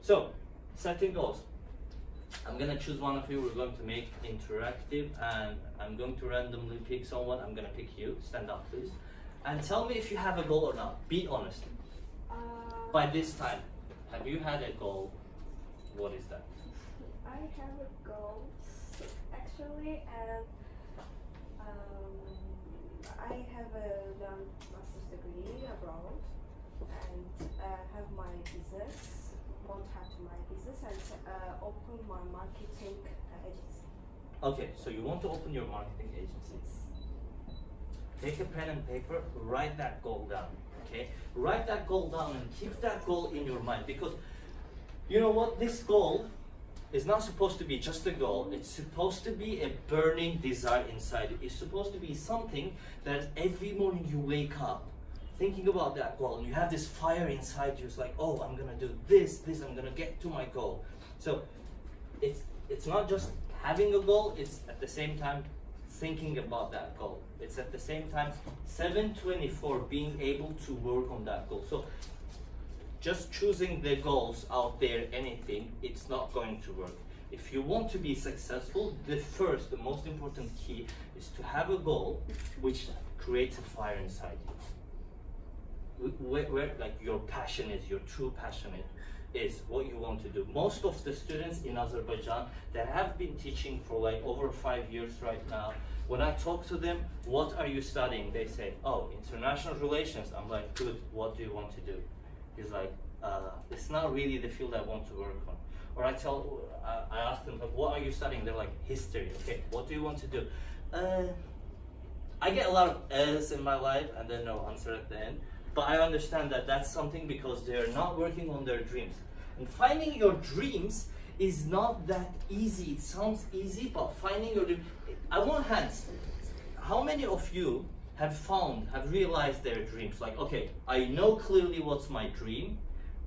So, setting goals. I'm gonna choose one of you. We're going to make interactive, and I'm going to randomly pick someone. I'm gonna pick you. Stand up, please, and tell me if you have a goal or not. Be honest. By this time, have you had a goal? What is that? I have a goal, actually, and I have done master's degree abroad, and have my business, want to have my business, and open my marketing agency. Okay, so you want to open your marketing agency. Take a pen and paper, write that goal down, okay? Write that goal down and keep that goal in your mind, because you know what, this goal is not supposed to be just a goal. It's supposed to be a burning desire inside you. It's supposed to be something that every morning you wake up thinking about that goal, and you have this fire inside you. It's like, oh, I'm gonna do this, I'm gonna get to my goal. So it's not just having a goal, it's at the same time thinking about that goal. It's at the same time 7/24 being able to work on that goal. So just choosing the goals out there, anything, it's not going to work. If you want to be successful, the most important key is to have a goal which creates a fire inside you. Where like your passion is, your true passion is what you want to do. Most of the students in Azerbaijan that have been teaching for like over 5 years right now, when I talk to them, what are you studying? They say, oh, international relations. I'm like, good, what do you want to do? He's like, it's not really the field I want to work on. Or I ask them, like, what are you studying? They're like, history. Okay, what do you want to do? I get a lot of S's in my life and then no answer at the end. But I understand that that's something because they're not working on their dreams. And finding your dreams is not that easy. It sounds easy, but finding your dreams, I want hands. How many of you have realized their dreams? Like, okay, I know clearly what's my dream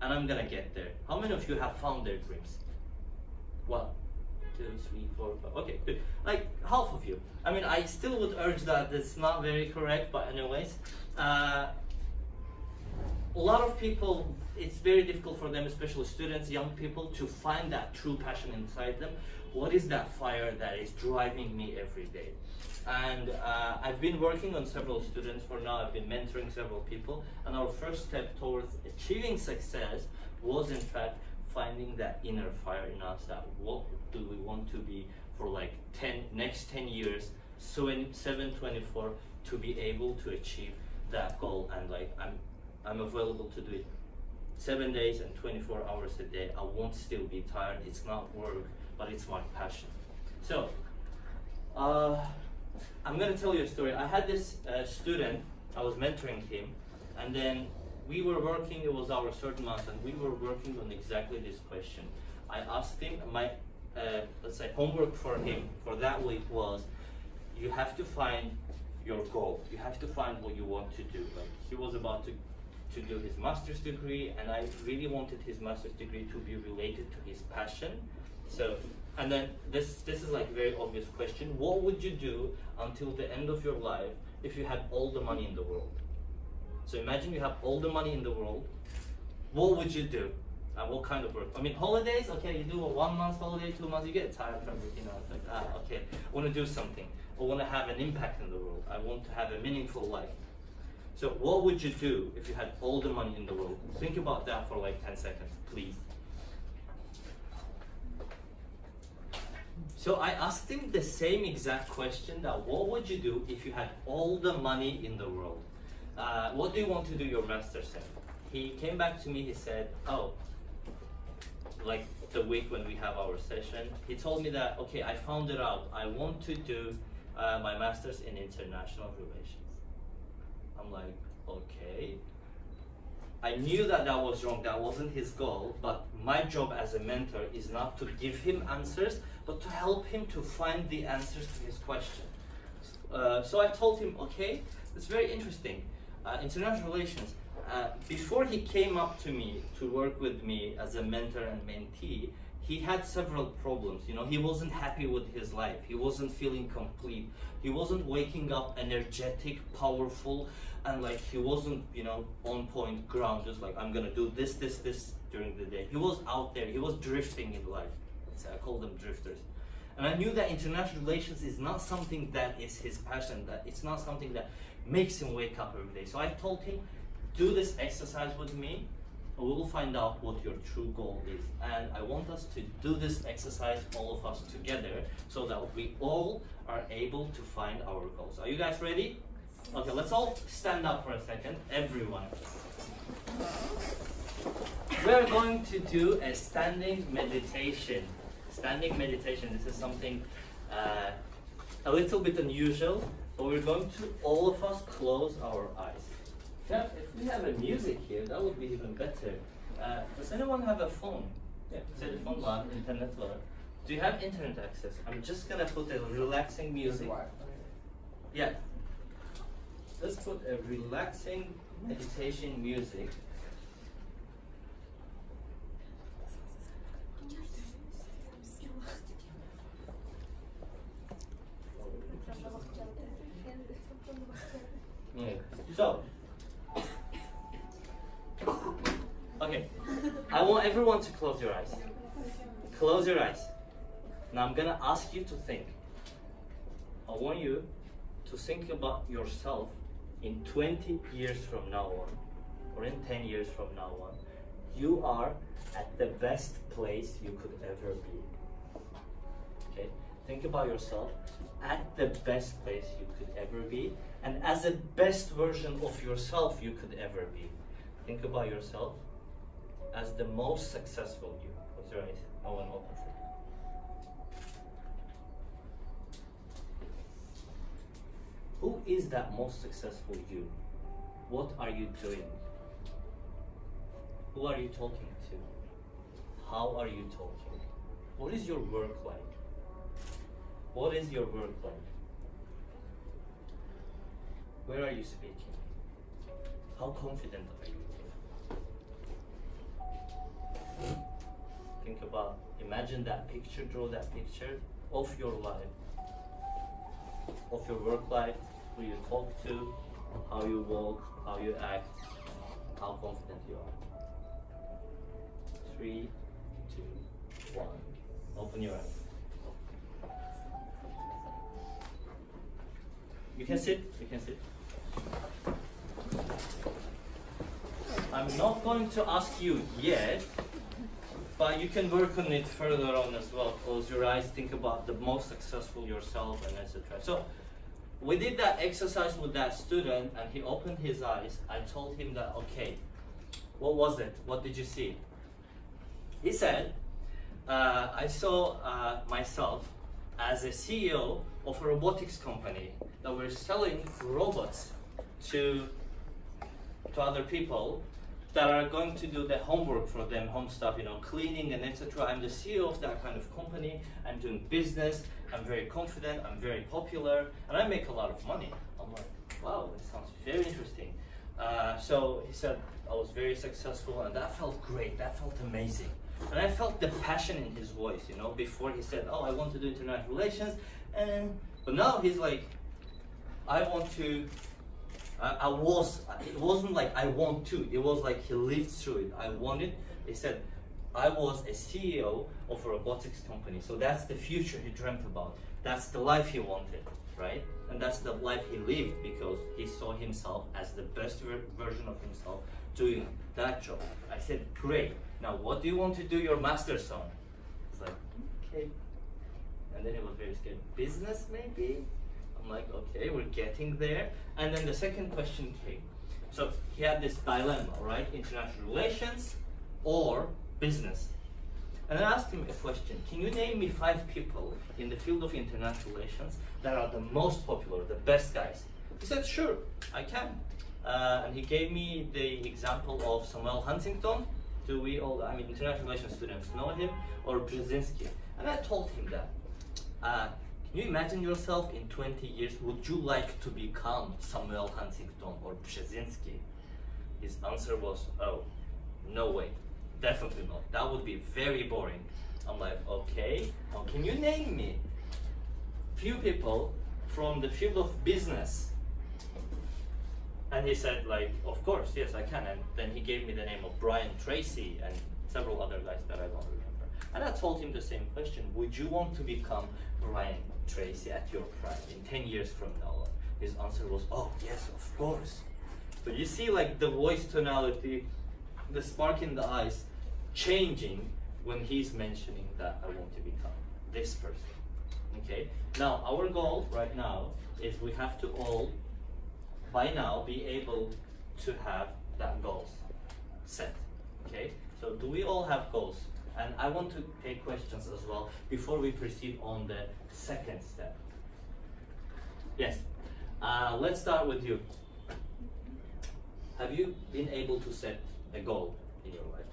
and I'm gonna get there. How many of you have found their dreams? 1, 2, 3, 4, 5. Okay, good. Like half of you. I mean, I still would urge that it's not very correct, but anyways, a lot of people, it's very difficult for them, especially students, young people, to find that true passion inside them. What is that fire that is driving me every day? And I've been working on several students for now. I've been mentoring several people, and our first step towards achieving success was in fact finding that inner fire in us, that what do we want to be for like next 10 years, so in 7/24 to be able to achieve that goal. And like I'm available to do it 7 days and 24 hours a day. I won't still be tired. It's not work, but it's my passion. So I'm gonna tell you a story. I had this student, I was mentoring him, and then we were working, it was our third month, and we were working on exactly this question. I asked him, my, let's say, homework for him for that week was, you have to find your goal. You have to find what you want to do. Like, he was about to do his master's degree, and I really wanted his master's degree to be related to his passion. So, and then this is like a very obvious question. What would you do until the end of your life if you had all the money in the world? So imagine you have all the money in the world. What would you do? And what kind of work? I mean, holidays, okay, you do a 1 month holiday, 2 months, you get tired from it, you know, it's like, okay, I want to do something. I want to have an impact in the world. I want to have a meaningful life. So what would you do if you had all the money in the world? Think about that for like 10 seconds, please. So I asked him the same exact question, that what would you do if you had all the money in the world? What do you want to do your master's in? He came back to me, he said, oh, like the week when we have our session, he told me that, okay, I found it out. I want to do my master's in international relations. I'm like, okay. I knew that that was wrong, that wasn't his goal, but my job as a mentor is not to give him answers, but to help him to find the answers to his question. So I told him, okay, it's very interesting. International relations. Before he came up to me to work with me as a mentor and mentee, he had several problems. You know, he wasn't happy with his life. He wasn't feeling complete. He wasn't waking up energetic, powerful, and like he wasn't, you know, on point, ground, just like I'm gonna do this during the day. He was out there. He was drifting in life. I call them drifters. And I knew that international relations is not something that is his passion, that it's not something that makes him wake up every day. So I told him, do this exercise with me, and we will find out what your true goal is. And I want us to do this exercise, all of us together, so that we all are able to find our goals. Are you guys ready? Okay, let's all stand up for a second, everyone. We're going to do a standing meditation. Standing meditation, this is something a little bit unusual, but we're going to, all of us, close our eyes. If we have a music here, that would be even better. Does anyone have a phone? Yeah, telephone var, internet var. Do you have internet access? I'm just gonna put a relaxing music. Yeah. Let's put a relaxing meditation music. Yeah. So, okay, I want everyone to close your eyes. Close your eyes. Now I'm gonna ask you to think. I want you to think about yourself in 20 years from now on, or in 10 years from now on. You are at the best place you could ever be. Okay? Think about yourself at the best place you could ever be, and as the best version of yourself you could ever be. Think about yourself as the most successful you. Close your eyes. No one opens it. Who is that most successful you? What are you doing? Who are you talking to? How are you talking? What is your work like? What is your work like? Where are you speaking? How confident are you? Think about, imagine that picture, draw that picture of your life, of your work life, who you talk to, how you walk, how you act, how confident you are. 3, 2, 1. Open your eyes. You can sit, you can sit. I'm not going to ask you yet, but you can work on it further on as well. Close your eyes, think about the most successful yourself, and etc. So we did that exercise with that student, and he opened his eyes. I told him that, okay, what was it? What did you see? He said, I saw myself as a CEO of a robotics company that we're selling robots to other people that are going to do the homework for them, home stuff, you know, cleaning and etc. I'm the CEO of that kind of company. I'm doing business. I'm very confident. I'm very popular, and I make a lot of money. I'm like, wow, that sounds very interesting. So he said I was very successful, and that felt great. That felt amazing. And I felt the passion in his voice, you know. Before he said, oh, I want to do international relations, but now he's like, I want to. It wasn't like I want to, it was like he lived through it. I wanted, he said, I was a CEO of a robotics company. So that's the future he dreamt about. That's the life he wanted, right? And that's the life he lived because he saw himself as the best version of himself doing that job. I said, great. Now, what do you want to do your master's on? It's like, okay. And then he was very scared. Business, maybe? I'm like, okay, we're getting there. And then the second question came. So he had this dilemma, right? International relations or business. And I asked him a question. Can you name me 5 people in the field of international relations that are the most popular, the best guys? He said, sure, I can. And he gave me the example of Samuel Huntington. Do we all, I mean, international relations students know him, or Brzezinski. And I told him that. Can you imagine yourself in 20 years? Would you like to become Samuel Huntington or Brzezinski? His answer was, oh, no way. Definitely not. That would be very boring. I'm like, okay, can you name me few people from the field of business? And he said, like, of course, yes, I can. And then he gave me the name of Brian Tracy and several other guys that I don't remember. And I told him the same question. Would you want to become Brian Tracy at your prime in 10 years from now on? His answer was, oh, yes, of course. So you see, like, the voice tonality, the spark in the eyes changing when he's mentioning that I want to become this person. Okay? Now, our goal right now is we have to all, by now, be able to have that goals set. Okay? So do we all have goals? And I want to take questions as well before we proceed on the second step. Yes. Let's start with you. Have you been able to set a goal in your life?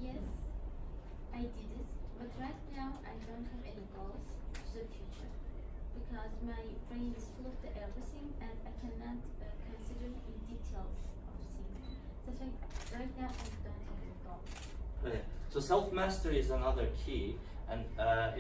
Yes, I did it, but right now I don't have any goals to the future because my brain is full of the everything and I cannot consider in details of things. That's why right now I don't have any goals. Okay. So self-mastery is another key, and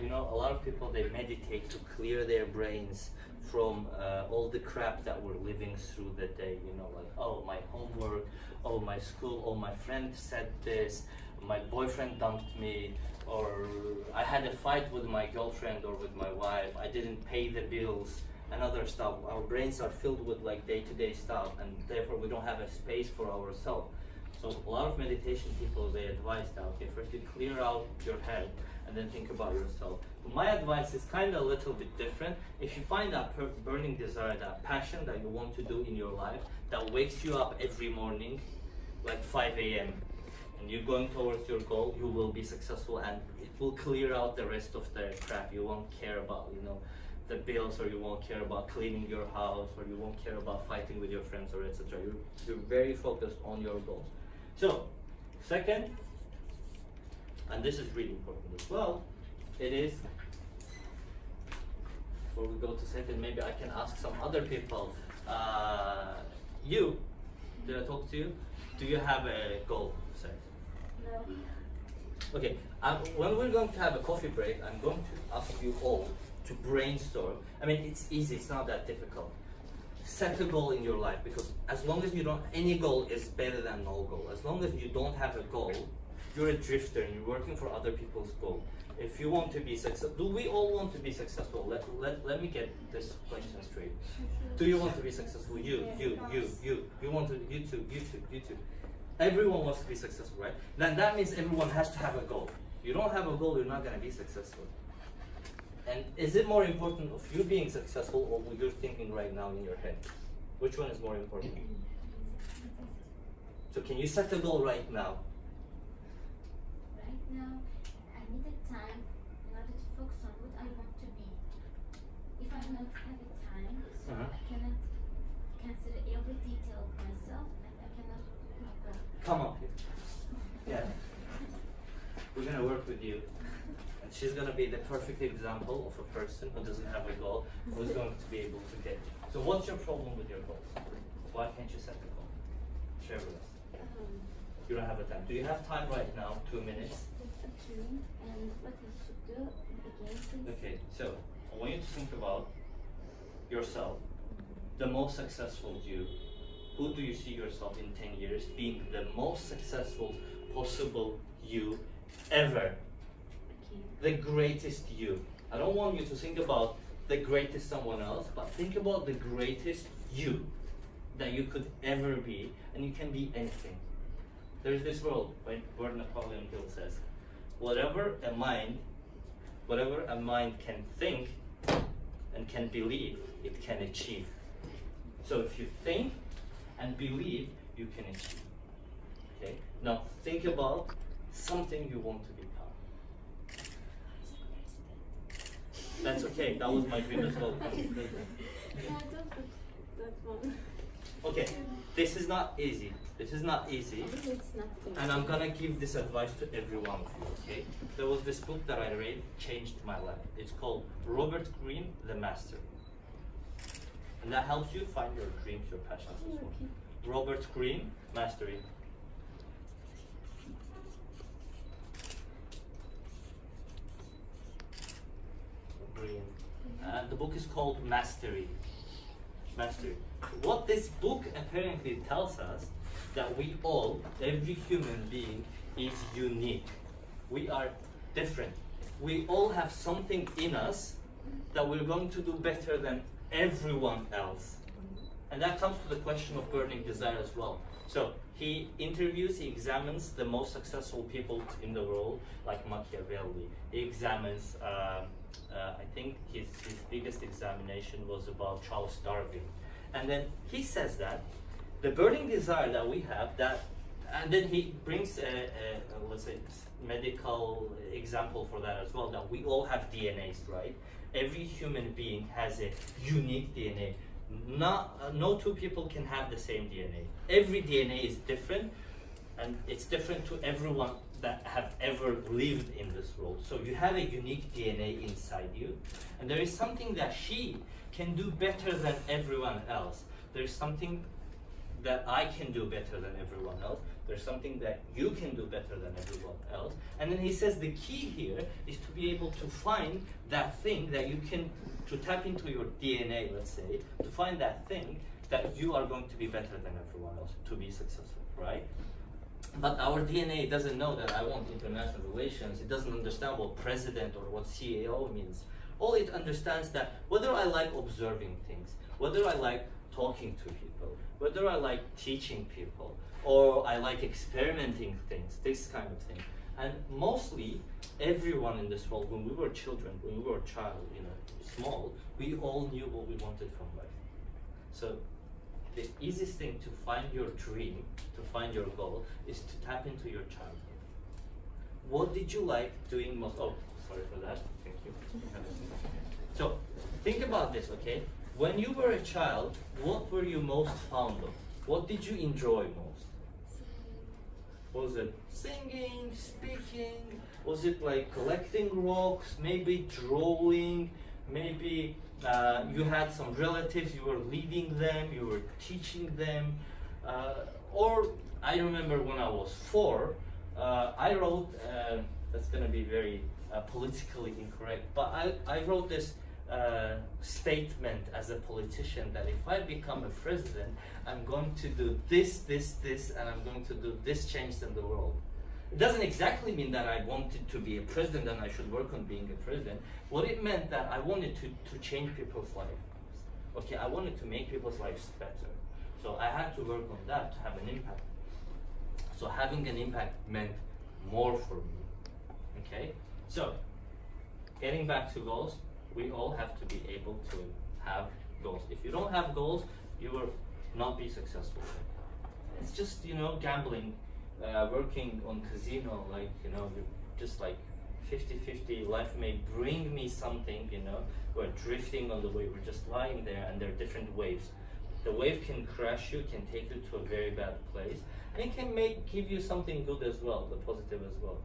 you know, a lot of people, they meditate to clear their brains from all the crap that we're living through the day, you know, like, oh, my homework, oh, my school, oh, my friend said this, my boyfriend dumped me, or I had a fight with my girlfriend or with my wife, I didn't pay the bills, and other stuff. Our brains are filled with like day-to-day stuff, and therefore we don't have a space for ourselves. So a lot of meditation people, they advise that, okay, first you clear out your head and then think about yourself. My advice is kind of a little bit different. If you find that burning desire, that passion that you want to do in your life, that wakes you up every morning, like 5 a.m., and you're going towards your goal, you will be successful, and it will clear out the rest of the crap. You won't care about, you know, the bills, or you won't care about cleaning your house, or you won't care about fighting with your friends, or etc. You're very focused on your goals. So, second, and this is really important as well, it is, before we go to second, maybe I can ask some other people. You, did I talk to you? Do you have a goal set? No. Okay, when we're going to have a coffee break, I'm going to ask you all to brainstorm. I mean, it's easy, it's not that difficult. Set a goal in your life, because as long as you don't, any goal is better than no goal. As long as you don't have a goal, you're a drifter and you're working for other people's goal. If you want to be successful, do we all want to be successful? Let me get this question straight. Do you want to be successful? You want to, you too. Everyone wants to be successful, right? Then that means everyone has to have a goal. You don't have a goal, you're not going to be successful. And is it more important of you being successful or what you're thinking right now in your head? Which one is more important? So can you set a goal right now? Right now, I need a time in order to focus on what I want to be. If I don't have a time, so I cannot consider every detail of myself, and I cannot put a goal. Come up here. Yeah. We're gonna work with you. And she's gonna be the perfect example of a person who doesn't have a goal, who's going to be able to get it. So what's your problem with your goals? Why can't you set a goal? Share with us. You don't have a time. Do you have time right now? 2 minutes? And what I should do against it. Okay, so I want you to think about yourself, the most successful you. Who do you see yourself in 10 years being the most successful possible you ever? The greatest you. I don't want you to think about the greatest someone else, but think about the greatest you that you could ever be, and you can be anything. There's this world where Napoleon Hill says, whatever a mind can think and can believe, it can achieve. So if you think and believe, you can achieve. Okay? Now think about something you want to become. That's okay, that was my dream as well. No, I don't put that one. Okay, this is not easy. This is not easy. It's not And I'm gonna give this advice to every one of you, okay? There was this book that I read, changed my life. It's called Robert Greene, The Master. And that helps you find your dreams, your passions as well. Robert Greene, Mastery. Korean. The book is called Mastery. Mastery. What this book apparently tells us, that we all, every human being is unique. We are different. We all have something in us that we're going to do better than everyone else. And that comes to the question of burning desire as well. So he interviews, he examines the most successful people in the world, like Machiavelli. He examines, I think his biggest examination was about Charles Darwin. And then he says that the burning desire that we have, and then he brings let's say, medical example for that as well, that we all have DNAs, right? Every human being has a unique DNA. No two people can have the same DNA. Every DNA is different, and it's different to everyone that have ever lived in this world. So you have a unique DNA inside you, and there is something that she can do better than everyone else. There's something that I can do better than everyone else. There's something that you can do better than everyone else. And then he says the key here is to be able to find that thing that you can, to tap into your DNA, let's say, to find that thing that you are going to be better than everyone else to be successful, right? But our DNA doesn't know that I want international relations. It doesn't understand what president or what CEO means. All it understands that whether I like observing things, whether I like talking to people, whether I like teaching people, or I like experimenting things, this kind of thing. And mostly, everyone in this world, when we were children, when we were a child, small, we all knew what we wanted from life. So the easiest thing to find your dream, to find your goal, is to tap into your childhood. What did you like doing most? Oh, sorry for that. Thank you. So think about this, okay? When you were a child, what were you most fond of? What did you enjoy most? Was it singing, speaking? Was it like collecting rocks, maybe drawing, maybe you had some relatives, you were leading them, you were teaching them, or I remember when I was 4, I wrote, that's gonna be very politically incorrect, but I wrote this statement as a politician that if I become a president, I'm going to do this, this, this, and I'm going to do this change in the world. It doesn't exactly mean that I wanted to be a president and I should work on being a president. What it meant that I wanted to change people's lives. Okay, I wanted to make people's lives better. So I had to work on that to have an impact. So having an impact meant more for me. Okay, so getting back to goals, we all have to be able to have goals. If you don't have goals, you will not be successful. It's just, gambling, working on casino, like, just like 50-50, life may bring me something, we're drifting on the wave, we're just lying there, and there are different waves. The wave can crash you, can take you to a very bad place, and it can give you something good as well, the positive as well.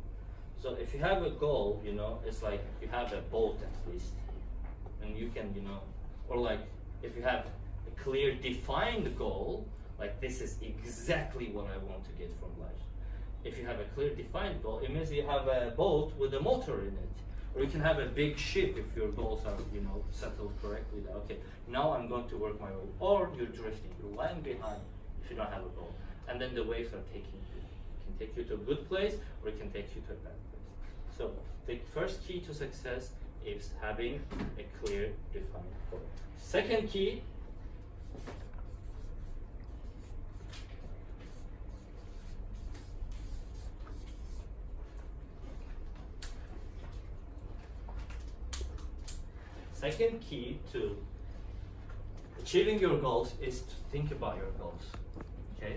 So if you have a goal, it's like you have a boat at least, and you can, or like if you have a clear defined goal, like this is exactly what I want to get from life. If you have a clear defined goal, it means you have a boat with a motor in it. Or you can have a big ship if your goals are, settled correctly. Okay, now I'm going to work my way. Or you're drifting, you're lying behind if you don't have a goal. And then the waves are taking you. It can take you to a good place, or it can take you to a bad place. So the first key to success is having a clear, defined goal. Second key, to achieving your goals is to think about your goals, okay?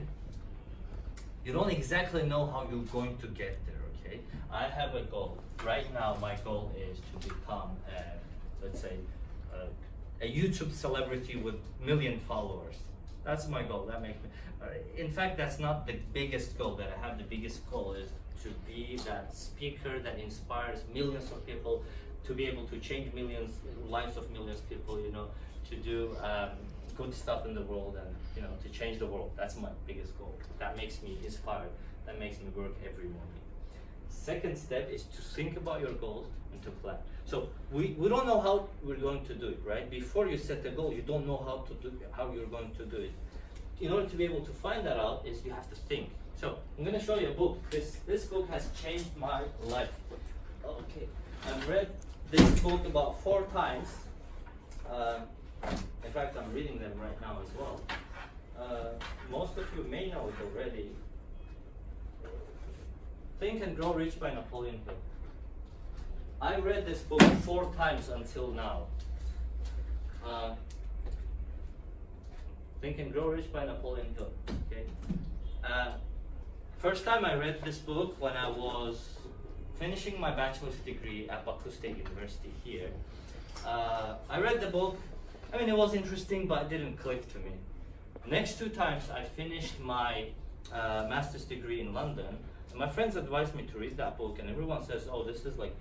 You don't exactly know how you're going to get there, okay? I have a goal. Right now, my goal is to become, let's say, a YouTube celebrity with 1 million followers. That's my goal. That makes me. In fact, that's not the biggest goal that I have. The biggest goal is to be that speaker that inspires millions of people, to be able to change lives of millions of people. To do good stuff in the world, and to change the world. That's my biggest goal. That makes me inspired. That makes me work every morning. Second step is to think about your goals and to plan. So we don't know how we're going to do it, right? Before you set a goal, you don't know how you're going to do it. In order to be able to find that out, is you have to think. So I'm going to show you a book. This book has changed my life. Okay, I've read this book about 4 times. In fact, I'm reading them right now as well. Most of you may know it already. Think and Grow Rich by Napoleon Hill. I read this book 4 times until now. Think and Grow Rich by Napoleon Hill. Okay. First time I read this book when I was finishing my bachelor's degree at Baku State University here. I read the book. I mean, it was interesting, but it didn't click to me. Next 2 times, I finished my master's degree in London. And my friends advised me to read that book, and everyone says, "Oh, this is like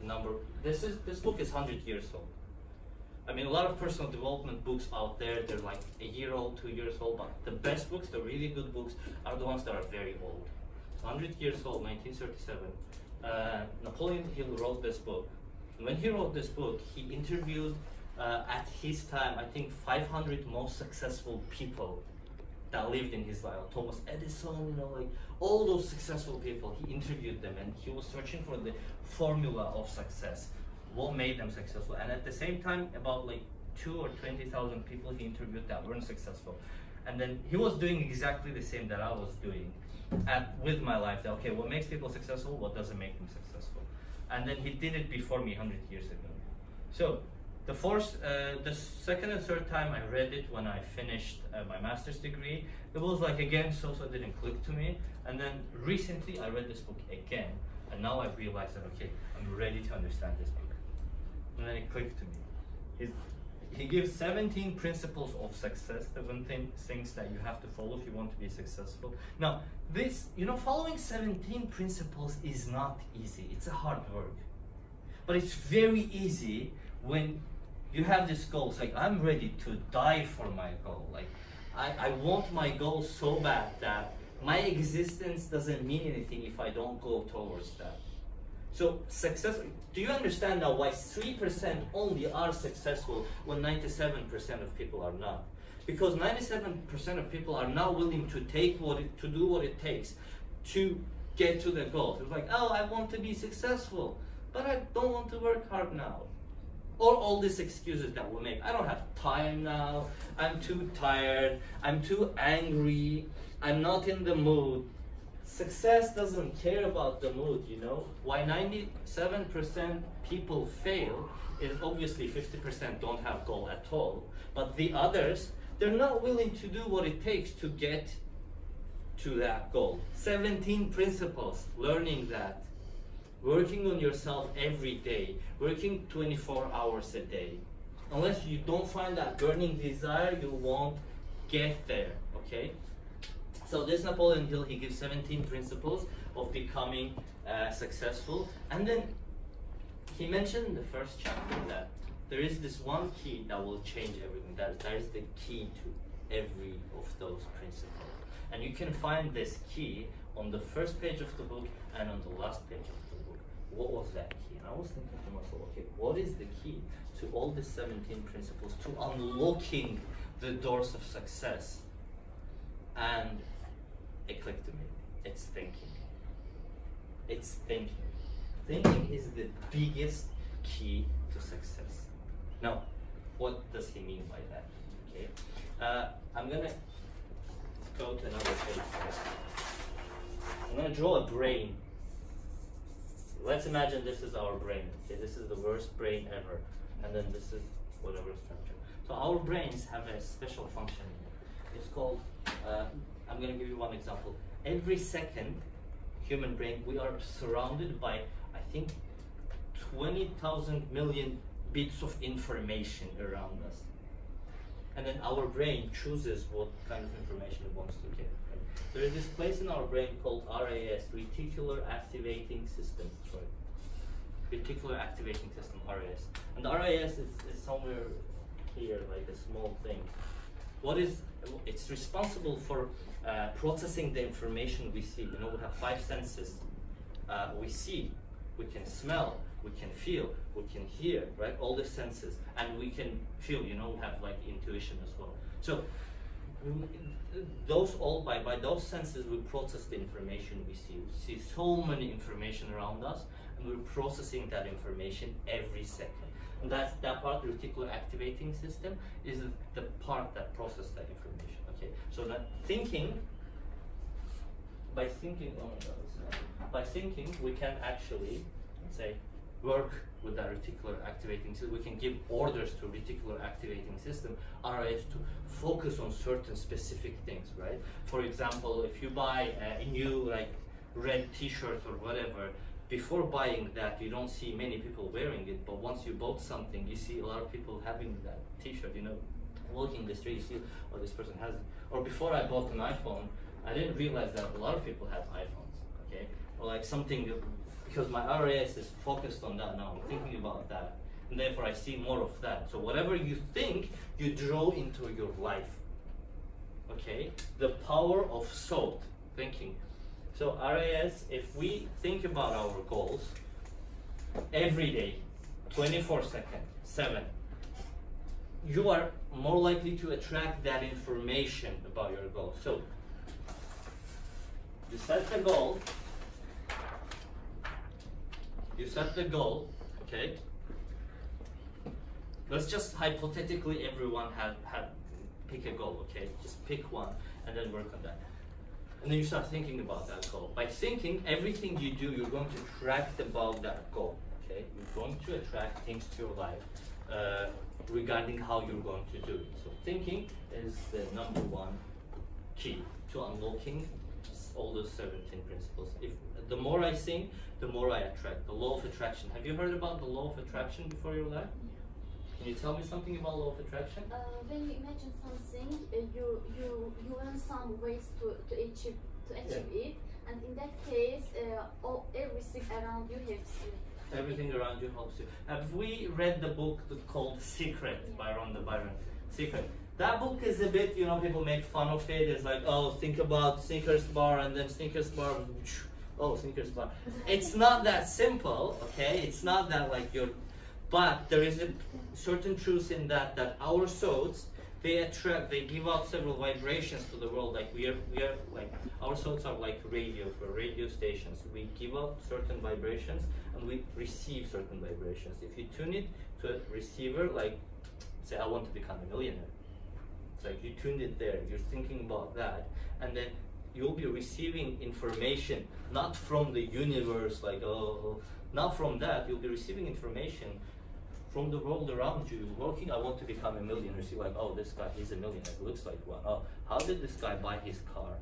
this book is 100 years old." I mean, a lot of personal development books out there, they're like a year old, 2 years old, but the best books, the really good books, are the ones that are very old. 100 years old, 1937. Napoleon Hill wrote this book. And when he wrote this book, he interviewed at his time, I think 500 most successful people that lived in his life. Thomas Edison, like all those successful people, he interviewed them, and he was searching for the formula of success. What made them successful? And at the same time, about like 2 or 20,000 people he interviewed that weren't successful. And then he was doing exactly the same that I was doing with my life. That, okay, what makes people successful? What doesn't make them successful? And then he did it before me 100 years ago. So the second and third time I read it when I finished my master's degree, it was like again, so it didn't click to me. And then recently I read this book again, and now I've realized that, okay, I'm ready to understand this book. And then it clicked to me. He gives 17 principles of success, 17 things that you have to follow if you want to be successful. Now, following 17 principles is not easy. It's a hard work. But it's very easy when you have this goal. It's like, I'm ready to die for my goal. Like, I want my goal so bad that my existence doesn't mean anything if I don't go towards that. So success, do you understand now why 3% only are successful when 97% of people are not? Because 97% of people are not willing to do what it takes to get to the goal. It's like, oh, I want to be successful, but I don't want to work hard now. Or all these excuses that we make. I don't have time now, I'm too tired, I'm too angry, I'm not in the mood. Success doesn't care about the mood, you know? Why 97% people fail is obviously 50% don't have goal at all. But the others, they're not willing to do what it takes to get to that goal. 17 principles, learning that. Working on yourself every day, working 24 hours a day. Unless you don't find that burning desire, you won't get there, okay? So this Napoleon Hill, he gives 17 principles of becoming successful. And then he mentioned in the first chapter that there is this one key that will change everything. That is the key to every of those principles. And you can find this key on the first page of the book and on the last page of the book. What was that key? And I was thinking to myself, okay, what is the key to all the 17 principles, to unlocking the doors of success? And it clicked to me. It's thinking. It's thinking. Thinking is the biggest key to success. Now, what does he mean by that? Okay, I'm gonna go to another page. I'm gonna draw a brain. Let's imagine this is our brain. Okay, this is the worst brain ever, and then this is whatever structure. So our brains have a special function. It's called. I'm going to give you one example. Every second, human brain, we are surrounded by, I think, 20,000 million bits of information around us. And then our brain chooses what kind of information it wants to get. Right? There is this place in our brain called RAS, Reticular Activating System. Sorry. Reticular Activating System, RAS. And the RAS is somewhere here, like a small thing. It's responsible for processing the information we see. You know, we have 5 senses. We see, we can smell, we can feel, we can hear, right? All the senses, and we can feel, you know, we have like intuition as well. So those all by those senses we process the information we see. We see so many information around us, and we're processing that information every second. And that's that part, the reticular activating system, is the part that processes that information. Okay, so that thinking, by thinking, oh my God, by thinking we can actually say work with that reticular activating system. We can give orders to reticular activating system, RAS, to focus on certain specific things, right? For example, if you buy a new like red t-shirt or whatever, before buying that, you don't see many people wearing it, but once you bought something, you see a lot of people having that t-shirt, you know, walking the street, you see, oh, this person has it. Or before I bought an iPhone, I didn't realize that a lot of people have iPhones, okay? Or like something, because my RAS is focused on that now, I'm thinking about that, and therefore I see more of that. So whatever you think, you draw into your life, okay? The power of thought, thinking. So RAS, if we think about our goals every day, 24/7, you are more likely to attract that information about your goal. So you set the goal, okay? Let's just hypothetically everyone have pick a goal, okay? Just pick one and then work on that. And then you start thinking about that goal. By thinking, everything you do, you're going to attract about that goal, okay? You're going to attract things to your life regarding how you're going to do it. So thinking is the number one key to unlocking all those 17 principles. If the more I think, the more I attract. The law of attraction. Have you heard about the law of attraction before your life? Can you tell me something about law of attraction? When you imagine something, you learn some ways to achieve it, and in that case, everything around you helps you. Everything around you helps you. Have we read the book called Secret by Rhonda Byrne? Secret. That book is a bit, you know, people make fun of it. It's like, oh, think about Snickers bar, and then Snickers bar, oh, Snickers bar. It's not that simple, okay? It's not that like you're. But there is a certain truth in that our thoughts, they attract, they give out several vibrations to the world. Like we are like, our thoughts are like radios, we're radio stations. We give out certain vibrations and we receive certain vibrations. If you tune it to a receiver, like say I want to become a millionaire, it's like you tuned it there, you're thinking about that, and then you'll be receiving information not from the universe, like not from that. You'll be receiving information from the world around you. Working, I want to become a millionaire. See, like, oh, this guy, he's a millionaire. Looks like one. Oh, how did this guy buy his car?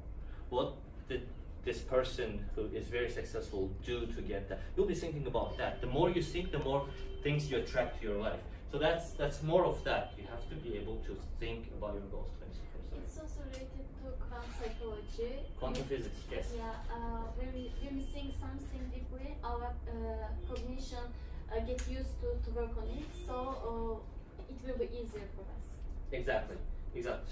What did this person who is very successful do to get that? You'll be thinking about that. The more you think, the more things you attract to your life. So that's more of that. You have to be able to think about your goals 24/7. It's also related to quantum psychology. Quantum physics, yes. Yeah, when we think something deeply, our cognition get used to work on it, so it will be easier for us. Exactly.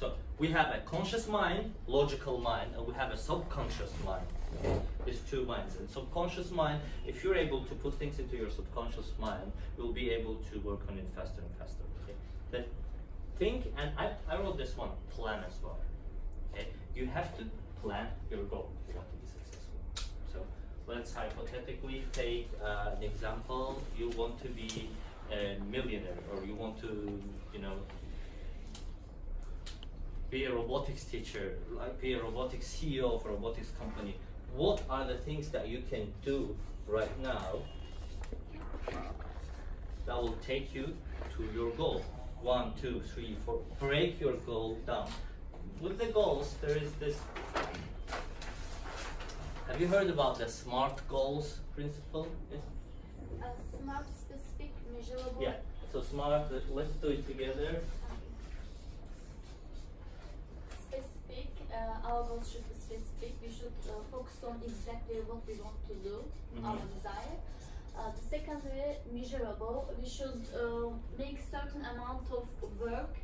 So we have a conscious mind, logical mind, and we have a subconscious mind. Okay? There's two minds. And subconscious mind, if you're able to put things into your subconscious mind, you'll be able to work on it faster and faster. Okay? Then think, and I wrote this one, plan as well. Okay? You have to plan your goal if you want to be successful. So let's hypothetically take an example. You want to be a millionaire, or you want to, you know, be a robotics teacher, like be a robotics CEO of a robotics company. What are the things that you can do right now that will take you to your goal? 1, 2, 3, 4. Break your goal down. With the goals, there is this. Have you heard about the SMART goals principle? Yes? Smart, specific, measurable. Yeah. So SMART. Let's do it together. Specific. Our goals should be specific. We should focus on exactly what we want to do, our desire. The secondly, measurable. We should make certain amount of work.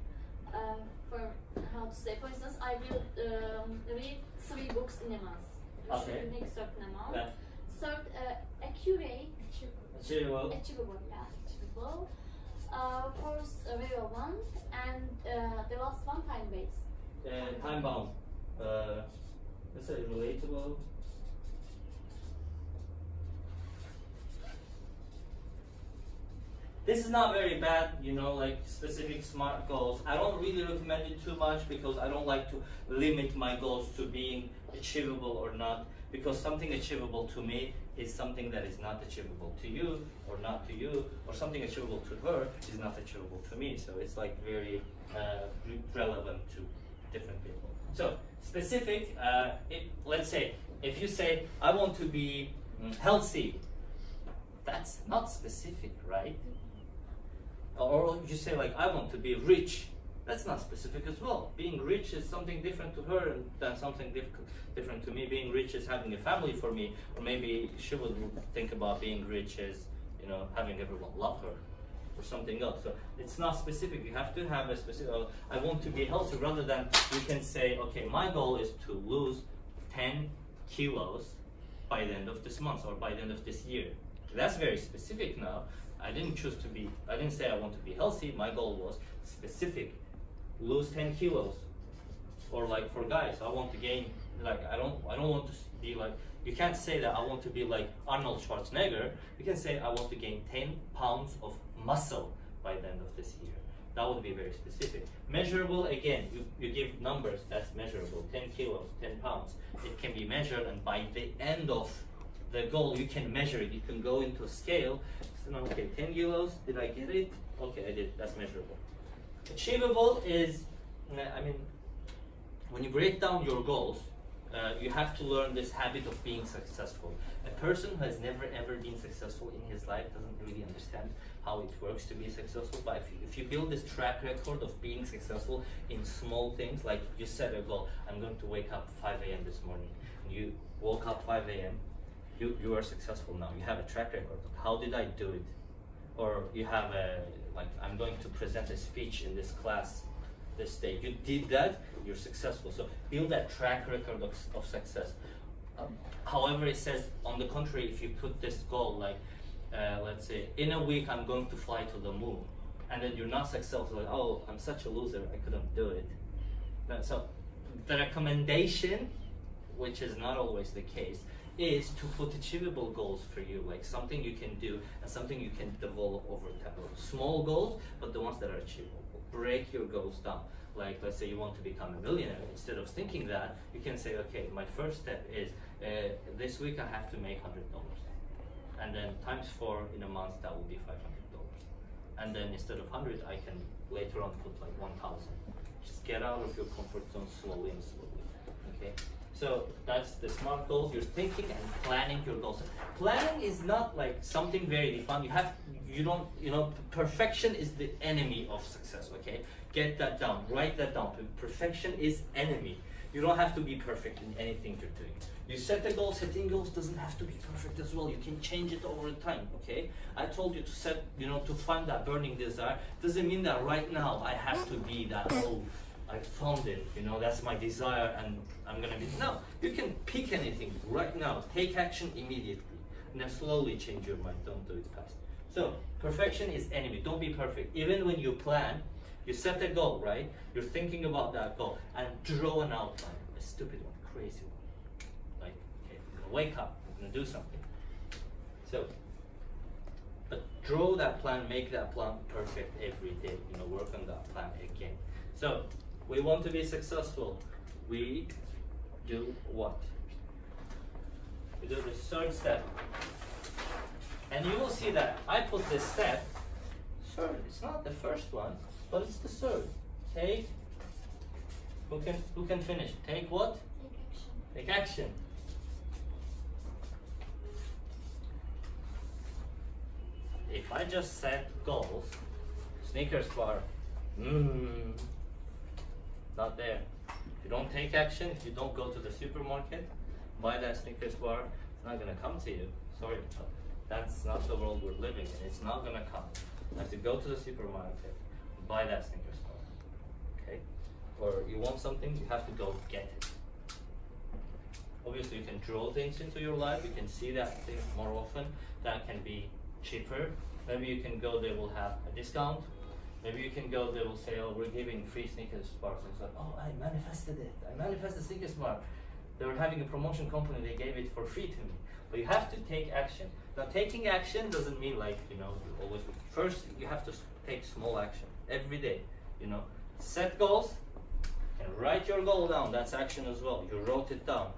For how to say, for instance, I will read 3 books in a month. We should make certain amount. Yeah. third, accurate, Achievable. achievable, yeah, achievable. Fourth, relevant, and the last one, time-based. Time bound. Let's say relatable. This is not very bad, you know, like specific SMART goals. I don't really recommend it too much because I don't like to limit my goals to being achievable or not, because something achievable to me is something that is not achievable to you or not to you, or something achievable to her is not achievable to me. So it's like very relevant to different people. So specific, let's say if you say I want to be healthy, that's not specific, right? Or you say like I want to be rich, that's not specific as well. Being rich is something different to her than something different to me. Being rich is having a family for me, or maybe she would think about being rich as, you know, having everyone love her or something else. So it's not specific. You have to have a specific, I want to be healthy, rather than you can say, okay, my goal is to lose 10 kilos by the end of this month or by the end of this year. That's very specific now. I didn't say I want to be healthy. My goal was specific, lose 10 kilos. Or like for guys, I want to gain, like I don't want to be like, you can't say that I want to be like Arnold Schwarzenegger. You can say I want to gain 10 pounds of muscle by the end of this year. That would be very specific. Measurable, again, you give numbers, that's measurable. 10 kilos, 10 pounds. It can be measured, and by the end of the goal, you can measure it. You can go into a scale. So, okay, 10 kilos, did I get it? Okay, I did, that's measurable. Achievable is, I mean, when you break down your goals, you have to learn this habit of being successful. A person who has never ever been successful in his life doesn't really understand how it works to be successful. But if you build this track record of being successful in small things, like you set a goal, I'm going to wake up 5 a.m. this morning, and you woke up 5 a.m., you are successful now. You have a track record. How did I do it? Or you have a, like, I'm going to present a speech in this class this day. You did that, you're successful. So build that track record of success. However, it says, on the contrary, if you put this goal, like, let's say, in a week I'm going to fly to the moon, and then you're not successful, like, oh, I'm such a loser, I couldn't do it. So the recommendation, which is not always the case, is to put achievable goals for you, like something you can do and something you can develop over time. Small goals, but the ones that are achievable. Break your goals down. Like, let's say you want to become a millionaire. Instead of thinking that, you can say, okay, my first step is this week I have to make $100, and then times 4 in a month, that will be $500. And then instead of 100, I can later on put like 1,000. Just get out of your comfort zone slowly and slowly. Okay. So that's the SMART goals. You're thinking and planning your goals. Planning is not like something very defined. Perfection is the enemy of success, okay? Get that down, write that down. Perfection is enemy. You don't have to be perfect in anything you're doing. You set a goal, setting goals doesn't have to be perfect as well. You can change it over time, okay? I told you to set, to find that burning desire. Doesn't mean that right now I have to be that, oh, I found it, that's my desire and I'm gonna be, no. You can pick anything right now, take action immediately, and then slowly change your mind, don't do it fast. So, perfection is enemy, don't be perfect. Even when you plan, you set a goal, right? You're thinking about that goal, and draw an outline, a stupid one, crazy one. Like, okay, I'm gonna wake up, I'm gonna do something. So, but draw that plan, make that plan perfect every day, work on that plan again. So, we want to be successful. We do what? We do the third step. And you will see that I put this step third. It's not the first one, but it's the third. Take. Who can finish? Take what? Take action. Take action. If I just set goals, Snickers bar, not there. If you don't take action, if you don't go to the supermarket, buy that Snickers bar, it's not gonna come to you. Sorry, but that's not the world we're living in. It's not gonna come. You have to go to the supermarket, buy that Snickers bar, okay? Or you want something, you have to go get it. Obviously, you can draw things into your life. You can see that thing more often. That can be cheaper. Maybe you can go, they will have a discount. Maybe you can go, they will say, oh, we're giving free Snickers bars. And it's like, oh, I manifested it. I manifested Snickers bar. They were having a promotion company, they gave it for free to me. But you have to take action. Now, taking action doesn't mean like, you know, you always, first you have to take small action every day, you know. Set goals and write your goal down. That's action as well. You wrote it down.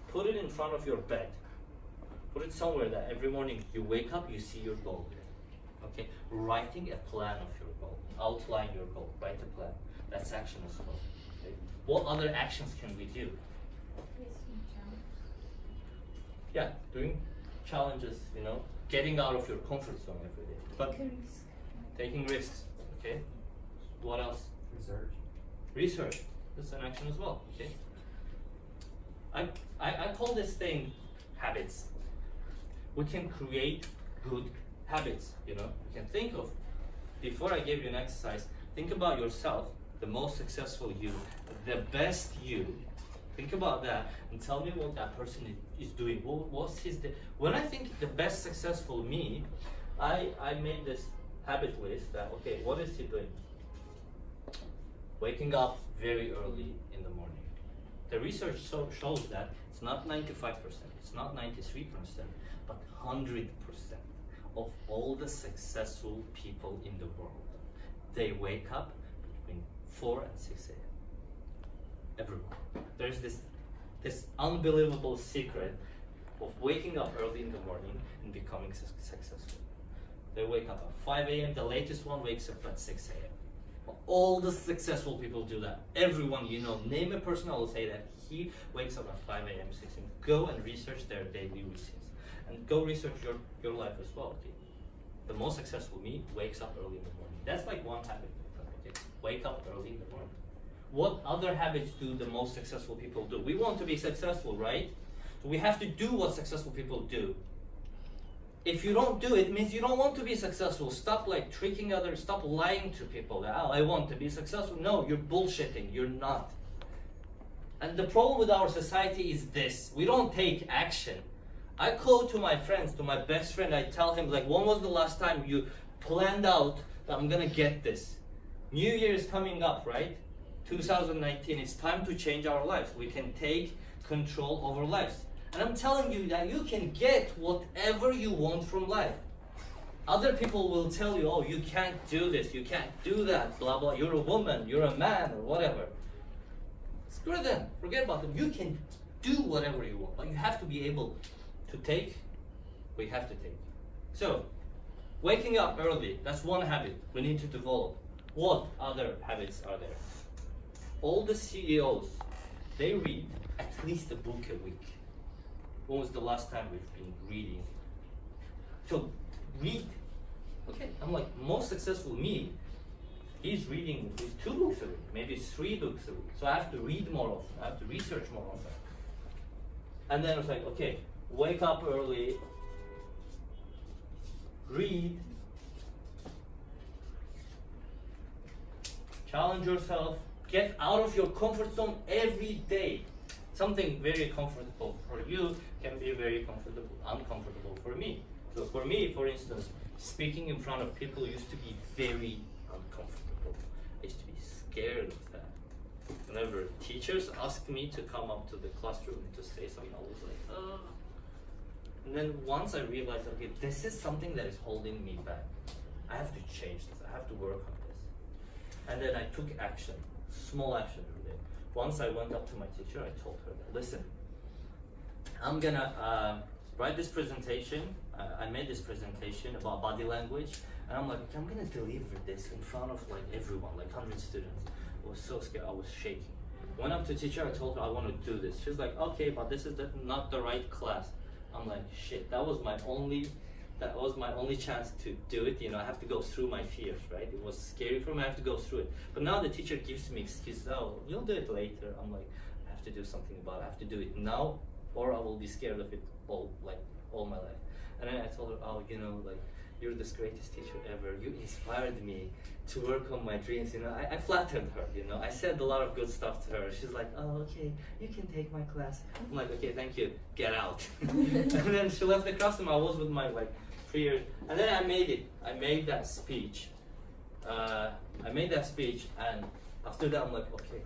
Put it in front of your bed. Put it somewhere that every morning you wake up, you see your goal. Okay, writing a plan of your goal. Outline your goal. Write a plan. That's action as well. Okay? What other actions can we do? Yeah, doing challenges, you know, getting out of your comfort zone every day. But taking risks. Okay. What else? Research. That's an action as well. Okay. I call this thing habits. We can create good habits, you know. You can think of, before I give you an exercise, think about yourself, the most successful you, the best you. Think about that and tell me what that person is doing. What's his when I think the best successful me, I made this habit list that, okay, what is he doing? Waking up very early in the morning. The research shows that it's not 95%, it's not 93%, but 100% of all the successful people in the world, they wake up between 4 and 6 a.m. Everyone. There's this unbelievable secret of waking up early in the morning and becoming successful. They wake up at 5 a.m. The latest one wakes up at 6 a.m. All the successful people do that. Everyone you know, name a person, I will say that he wakes up at 5 a.m., 6 a.m. Go and research their daily routines. And go research your life as well. Okay? The most successful me wakes up early in the morning. That's like one habit. Okay? Wake up early in the morning. What other habits do the most successful people do? We want to be successful, right? So we have to do what successful people do. If you don't do it, it means you don't want to be successful. Stop like tricking others, stop lying to people that, oh, I want to be successful. No, you're bullshitting, you're not. And the problem with our society is this, we don't take action. I call to my friends, to my best friend, I tell him like, when was the last time you planned out that I'm gonna get this? New Year is coming up, right? 2019, it's time to change our lives. We can take control over lives. And I'm telling you that you can get whatever you want from life. Other people will tell you, oh, you can't do this, you can't do that, blah, blah. You're a woman, you're a man, or whatever. Screw them, forget about them. You can do whatever you want, but you have to be able to take what you have to take. So, waking up early, that's one habit we need to develop. What other habits are there? All the CEOs, they read at least a book a week. When was the last time we've been reading? So read. Okay, I'm like, most successful me, he's reading 2 books a week, maybe 3 books a week. So I have to read more often, I have to research more often. And then I was like, okay, wake up early, read, challenge yourself, get out of your comfort zone every day. Something very comfortable for you can be very uncomfortable for me. So for me, for instance, speaking in front of people used to be very uncomfortable. I used to be scared of that. Whenever teachers asked me to come up to the classroom to say something, I was like, oh. And then once I realized, okay, this is something that is holding me back. I have to change this. I have to work on this. And then I took action, small action every day. Once I went up to my teacher, I told her that, listen, I'm gonna write this presentation. I made this presentation about body language, and I'm like, okay, I'm gonna deliver this in front of like everyone, like 100 students. I was so scared, I was shaking. Went up to teacher, I told her I want to do this. She's like, okay, but this is not the right class. I'm like, shit, that was my only chance to do it. You know, I have to go through my fears, right? It was scary for me, I have to go through it. But now the teacher gives me excuses, oh, you'll do it later. I'm like, I have to do something about it. I have to do it now, or I will be scared of it all my life. And then I told her, oh, you know, like, you're the greatest teacher ever. You inspired me to work on my dreams. You know, I flattered her. You know, I said a lot of good stuff to her. She's like, oh, okay, you can take my class. I'm like, okay, thank you. Get out. And then she left the classroom. I was with my like 3 years, and then I made it. I made that speech. And after that, I'm like, okay,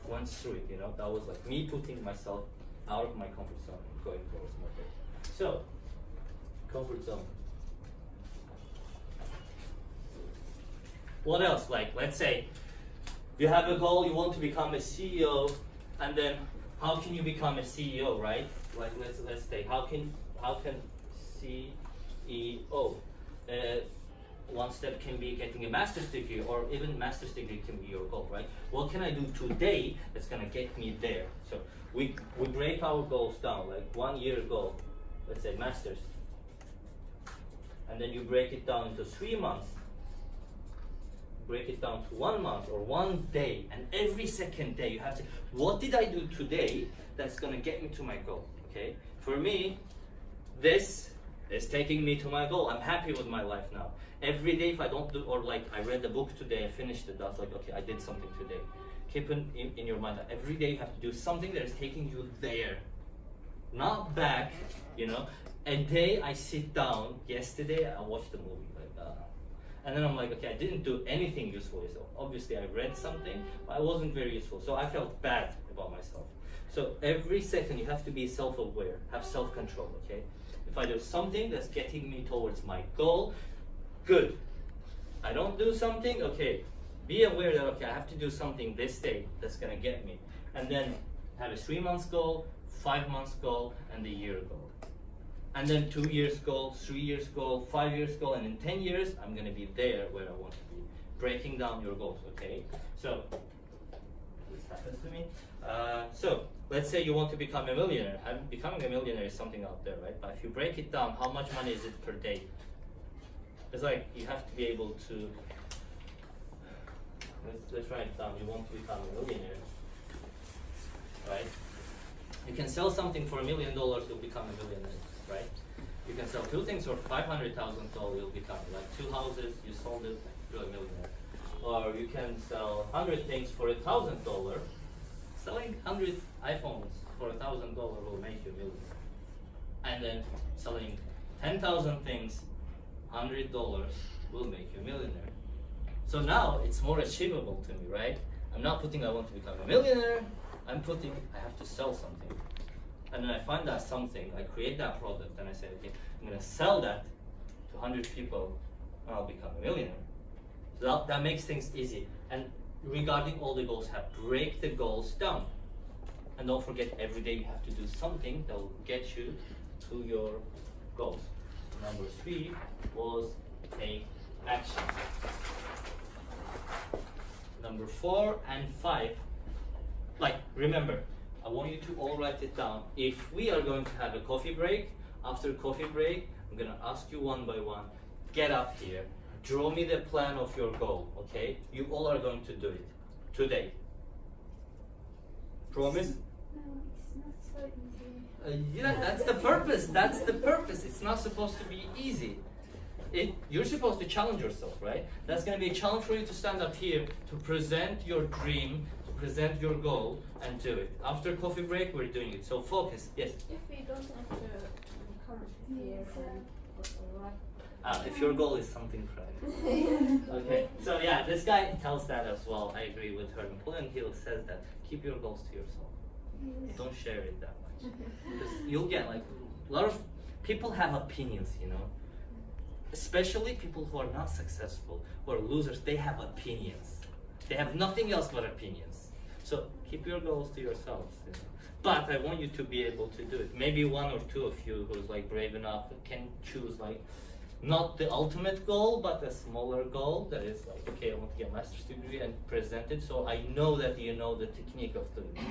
went through it. You know, that was like me putting myself out of my comfort zone and going towards my goal. So, comfort zone. What else? Like, let's say you have a goal, you want to become a CEO, and then how can you become a CEO, right? Like, let's say how can CEO? One step can be getting a master's degree, or even master's degree can be your goal, right? What can I do today that's gonna get me there? So we break our goals down, like 1 year goal, let's say master's, and then you break it down into 3 months. Break it down to 1 month or 1 day, and every second day you have to, what did I do today that's gonna get me to my goal, okay? For me, this is taking me to my goal. I'm happy with my life now. Every day if I don't do, or like I read the book today, I finished it, that's like, okay, I did something today. Keep in your mind that every day you have to do something that is taking you there, not back, you know? A day I sit down, yesterday I watched a movie, and then I'm like, okay, I didn't do anything useful. So obviously I read something, but I wasn't very useful. So I felt bad about myself. So every second you have to be self-aware, have self-control, okay? If I do something that's getting me towards my goal, good. I don't do something, okay, be aware that, okay, I have to do something this day that's gonna get me. And then have a 3 months goal, 5 months goal, and a year goal. And then 2 years goal, 3 years goal, 5 years goal, and in 10 years, I'm gonna be there where I want to be. Breaking down your goals, okay? So, this happens to me. So, let's say you want to become a millionaire. Becoming a millionaire is something out there, right? But if you break it down, how much money is it per day? It's like, you have to be able to, let's write it down. You want to become a millionaire, right? You can sell something for $1 million, you'll become a millionaire. Right? You can sell 2 things for $500,000, you'll become like 2 houses, you sold it, you're a millionaire. Or you can sell 100 things for $1,000. Selling 100 iPhones for $1,000 will make you a millionaire. And then selling 10,000 things, $100 will make you a millionaire. So now it's more achievable to me, right? I'm not putting I want to become a millionaire, I'm putting I have to sell something. And then I find that something, I create that product, and I say, okay, I'm gonna sell that to 100 people, and I'll become a millionaire. So that makes things easy. And regarding all the goals, break the goals down. And don't forget, every day you have to do something that will get you to your goals. Number 3 was take action. Number 4 and 5, like, remember, I want you to all write it down. If we are going to have a coffee break, after coffee break, I'm gonna ask you one by one, get up here, draw me the plan of your goal, okay? You all are going to do it today. Promise? No, it's not so easy. Yeah, that's the purpose, that's the purpose. It's not supposed to be easy. You're supposed to challenge yourself, right? That's gonna be a challenge for you to stand up here, to present your dream, present your goal and do it. After coffee break, we're doing it. So focus. Yes? If we don't have to come here, it's alright. If your goal is something private. Okay. So yeah, this guy tells that as well. I agree with her. Napoleon Hill says that. Keep your goals to yourself. Don't share it that much. Because you'll get like, a lot of people have opinions, you know. Especially people who are not successful, who are losers, they have opinions. They have nothing else but opinions. So keep your goals to yourselves. You know? But I want you to be able to do it. Maybe 1 or 2 of you who's like brave enough can choose like not the ultimate goal, but a smaller goal that is like, okay, I want to get a master's degree and present it. So I know that you know the technique of doing it.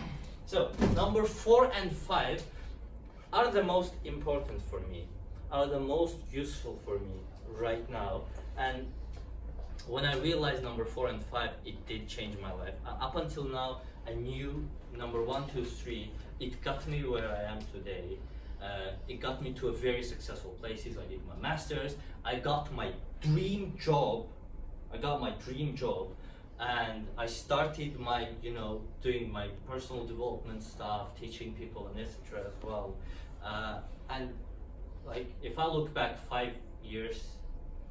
So number 4 and 5 are the most important for me, are the most useful for me right now. And when I realized number 4 and 5, it did change my life. Up until now, I knew number 1, 2, 3. It got me where I am today. It got me to a very successful places. I did my master's. I got my dream job. And I started my, doing my personal development stuff, teaching people and etc. as well. And like, if I look back 5 years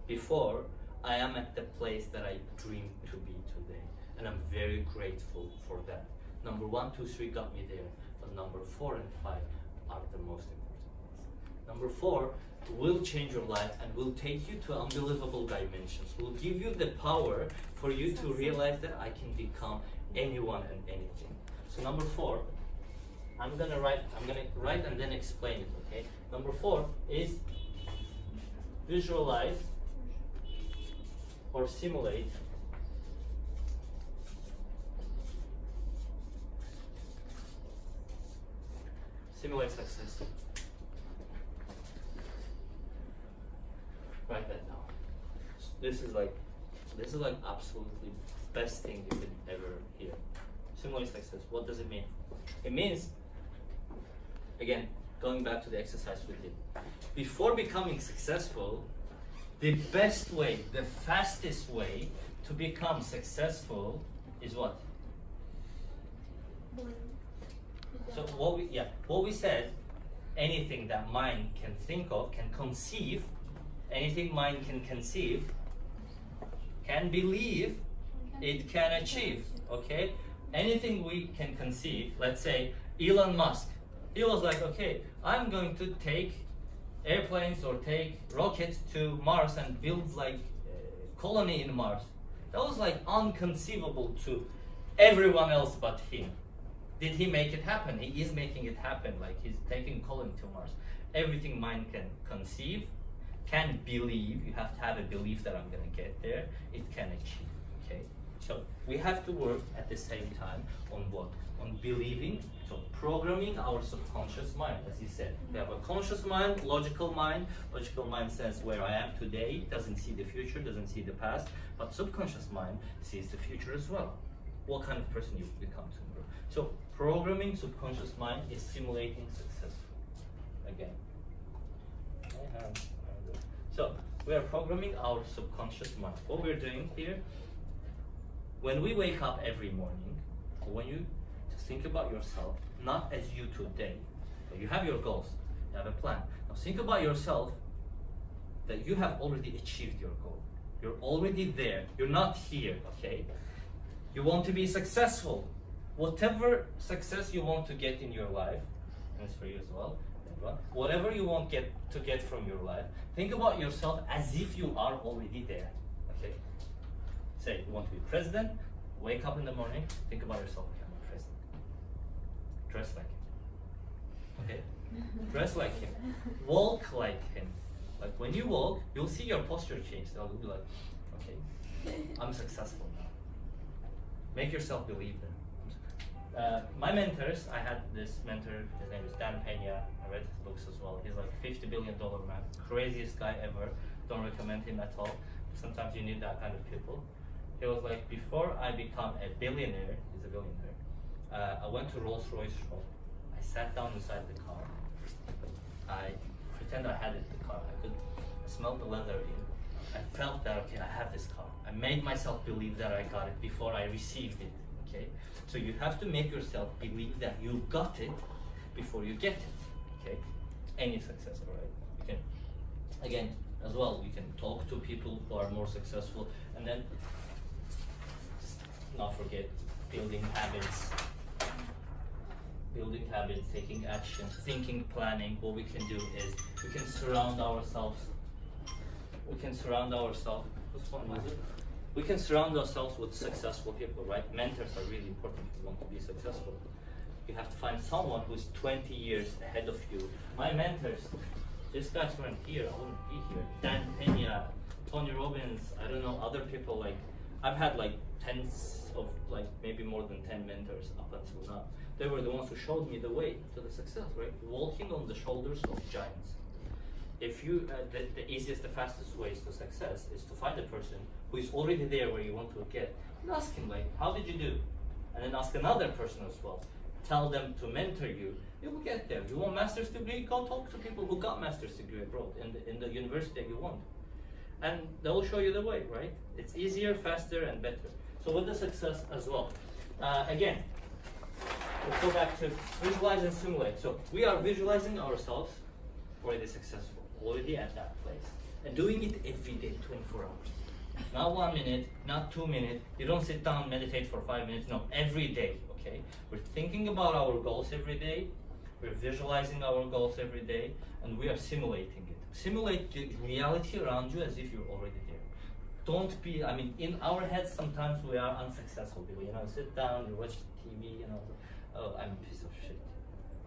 before, I am at the place that I dreamed to be today, and I'm very grateful for that. Number 1, 2, 3 got me there, but number 4 and 5 are the most important ones. Number 4 will change your life and will take you to unbelievable dimensions, will give you the power for you to realize that I can become anyone and anything. So number 4, I'm gonna write and then explain it, okay? Number 4 is visualize or simulate success. Write that down. This is like absolutely best thing you could ever hear. Simulate success. What does it mean? It means, again, going back to the exercise we did. Before becoming successful, the best way, the fastest way to become successful is what? So what we said, anything that mind can think of, can conceive, anything mind can conceive, can believe, it can achieve, okay? Anything we can conceive, let's say Elon Musk, he was like, okay, I'm going to take airplanes or take rockets to Mars and build like a colony in Mars. That was like unconceivable to everyone else but him. Did he make it happen? He is making it happen, like he's taking colony to Mars. Everything mind can conceive, can believe, you have to have a belief that I'm gonna get there, it can achieve, okay? So we have to work at the same time on what? On believing, so programming our subconscious mind, as you said. We have a conscious mind, logical mind. Logical mind says where I am today, doesn't see the future, doesn't see the past, but subconscious mind sees the future as well. What kind of person you become tomorrow. So programming subconscious mind is simulating success. Again. So we are programming our subconscious mind. What we're doing here, when we wake up every morning, when you think about yourself, not as you today, but you have your goals, you have a plan. Now think about yourself that you have already achieved your goal. You're already there. You're not here, okay? You want to be successful. Whatever success you want to get in your life, and it's for you as well, whatever you want to get from your life, think about yourself as if you are already there, okay? Say you want to be president, wake up in the morning, think about yourself, okay, I'm a president. Dress like him, okay? Dress like him, walk like him. Like when you walk, you'll see your posture change. So you'll be like, okay, I'm successful now. Make yourself believe that. My mentors, I had this mentor, his name is Dan Pena. I read his books as well. He's like $50 billion man, craziest guy ever. Don't recommend him at all. Sometimes you need that kind of people. He was like, before I become a billionaire, he's a billionaire, I went to Rolls-Royce shop. I sat down inside the car. I pretend I had it in the car. I could smell the leather in. I felt that, okay, I have this car. I made myself believe that I got it before I received it, okay? So you have to make yourself believe that you got it before you get it, okay? Any success, all right? You can, again, as well, you can talk to people who are more successful, and then not forget building habits, taking action, thinking, planning. What we can do is we can surround ourselves. Whose phone was it? We can surround ourselves with successful people, right? Mentors are really important if you want to be successful. You have to find someone who's 20 years ahead of you. My mentors, these guys weren't here, I wouldn't be here. Dan Pena, Tony Robbins, I don't know, other people, like, I've had like tens of, like, maybe more than 10 mentors up until now. They were the ones who showed me the way to the success, right? Walking on the shoulders of giants. If you, the easiest, the fastest ways to success is to find a person who is already there where you want to get, and ask him, like, how did you do? And then ask another person as well. tell them to mentor you, you will get there. You want master's degree? Go talk to people who got master's degree abroad in the university that you want. And they will show you the way, right? It's easier, faster, and better. So with the success as well. Again, let's go back to visualize and simulate. So we are visualizing ourselves already successful, already at that place. And doing it every day, 24 hours. Not 1 minute, not 2 minutes. You don't sit down, meditate for 5 minutes. No, every day, okay? We're thinking about our goals every day. We're visualizing our goals every day. And we are simulating it. Simulate the reality around you as if you're already there. Don't be, I mean, in our heads, sometimes we are unsuccessful people. You know, sit down, you watch TV, you know, oh, I'm a piece of shit.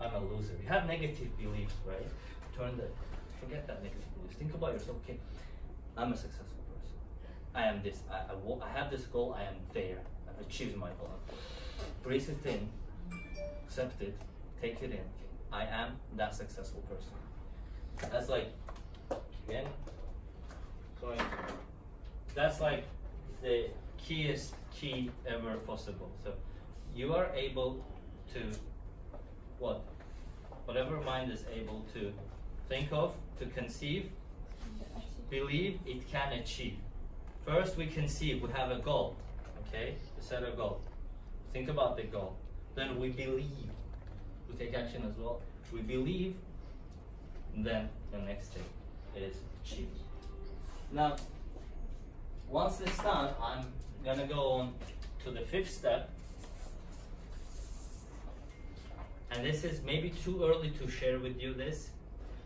I'm a loser. You have negative beliefs, right? Forget that negative beliefs. Think about yourself, okay, I'm a successful person. I am this, I have this goal, I am there. I've achieved my goal. Brace it in, accept it, take it in. I am that successful person. That's like, again, going, that's like the keyest key ever possible. So you are able to, whatever mind is able to think of, to conceive, believe it can achieve. First we conceive, we have a goal, okay? We set a goal. Think about the goal. Then we believe. We take action as well. We believe, and then the next thing is achieve. Now, once it's done, I'm gonna go on to the 5th step. And this is maybe too early to share with you this,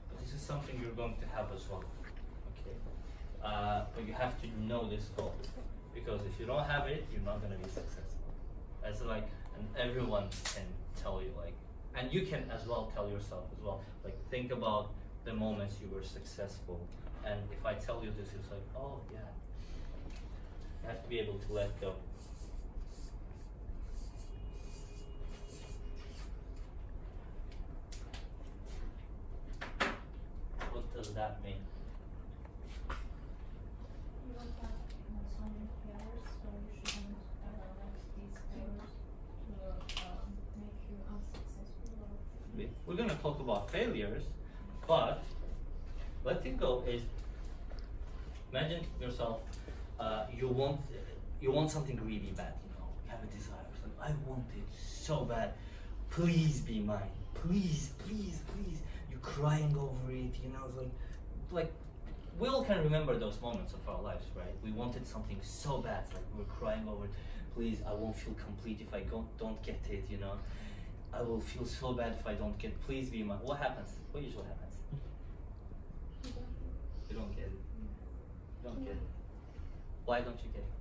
but this is something you're going to have as well, okay? But you have to know this goal, because if you don't have it, you're not gonna be successful. That's like, and everyone can tell you, like, and you can as well tell yourself as well, like, think about the moments you were successful, and if I tell you this, it's like, oh yeah. You have to be able to let go. What does that mean? You don't have so many failures, so you shouldn't let these failures to make you unsuccessful. We're going to talk about failures, but letting go is, imagine yourself, you want something really bad, you know, you have a desire, it's like, I want it so bad, please be mine, please, please, please. You're crying over it, you know, like we all can remember those moments of our lives, right? We wanted something so bad, it's like we were crying over it, please, I won't feel complete if I don't get it, you know. I will feel so bad if I don't get, please be mine. What happens? What usually happens? You don't get it. You don't get it. Why don't you get it?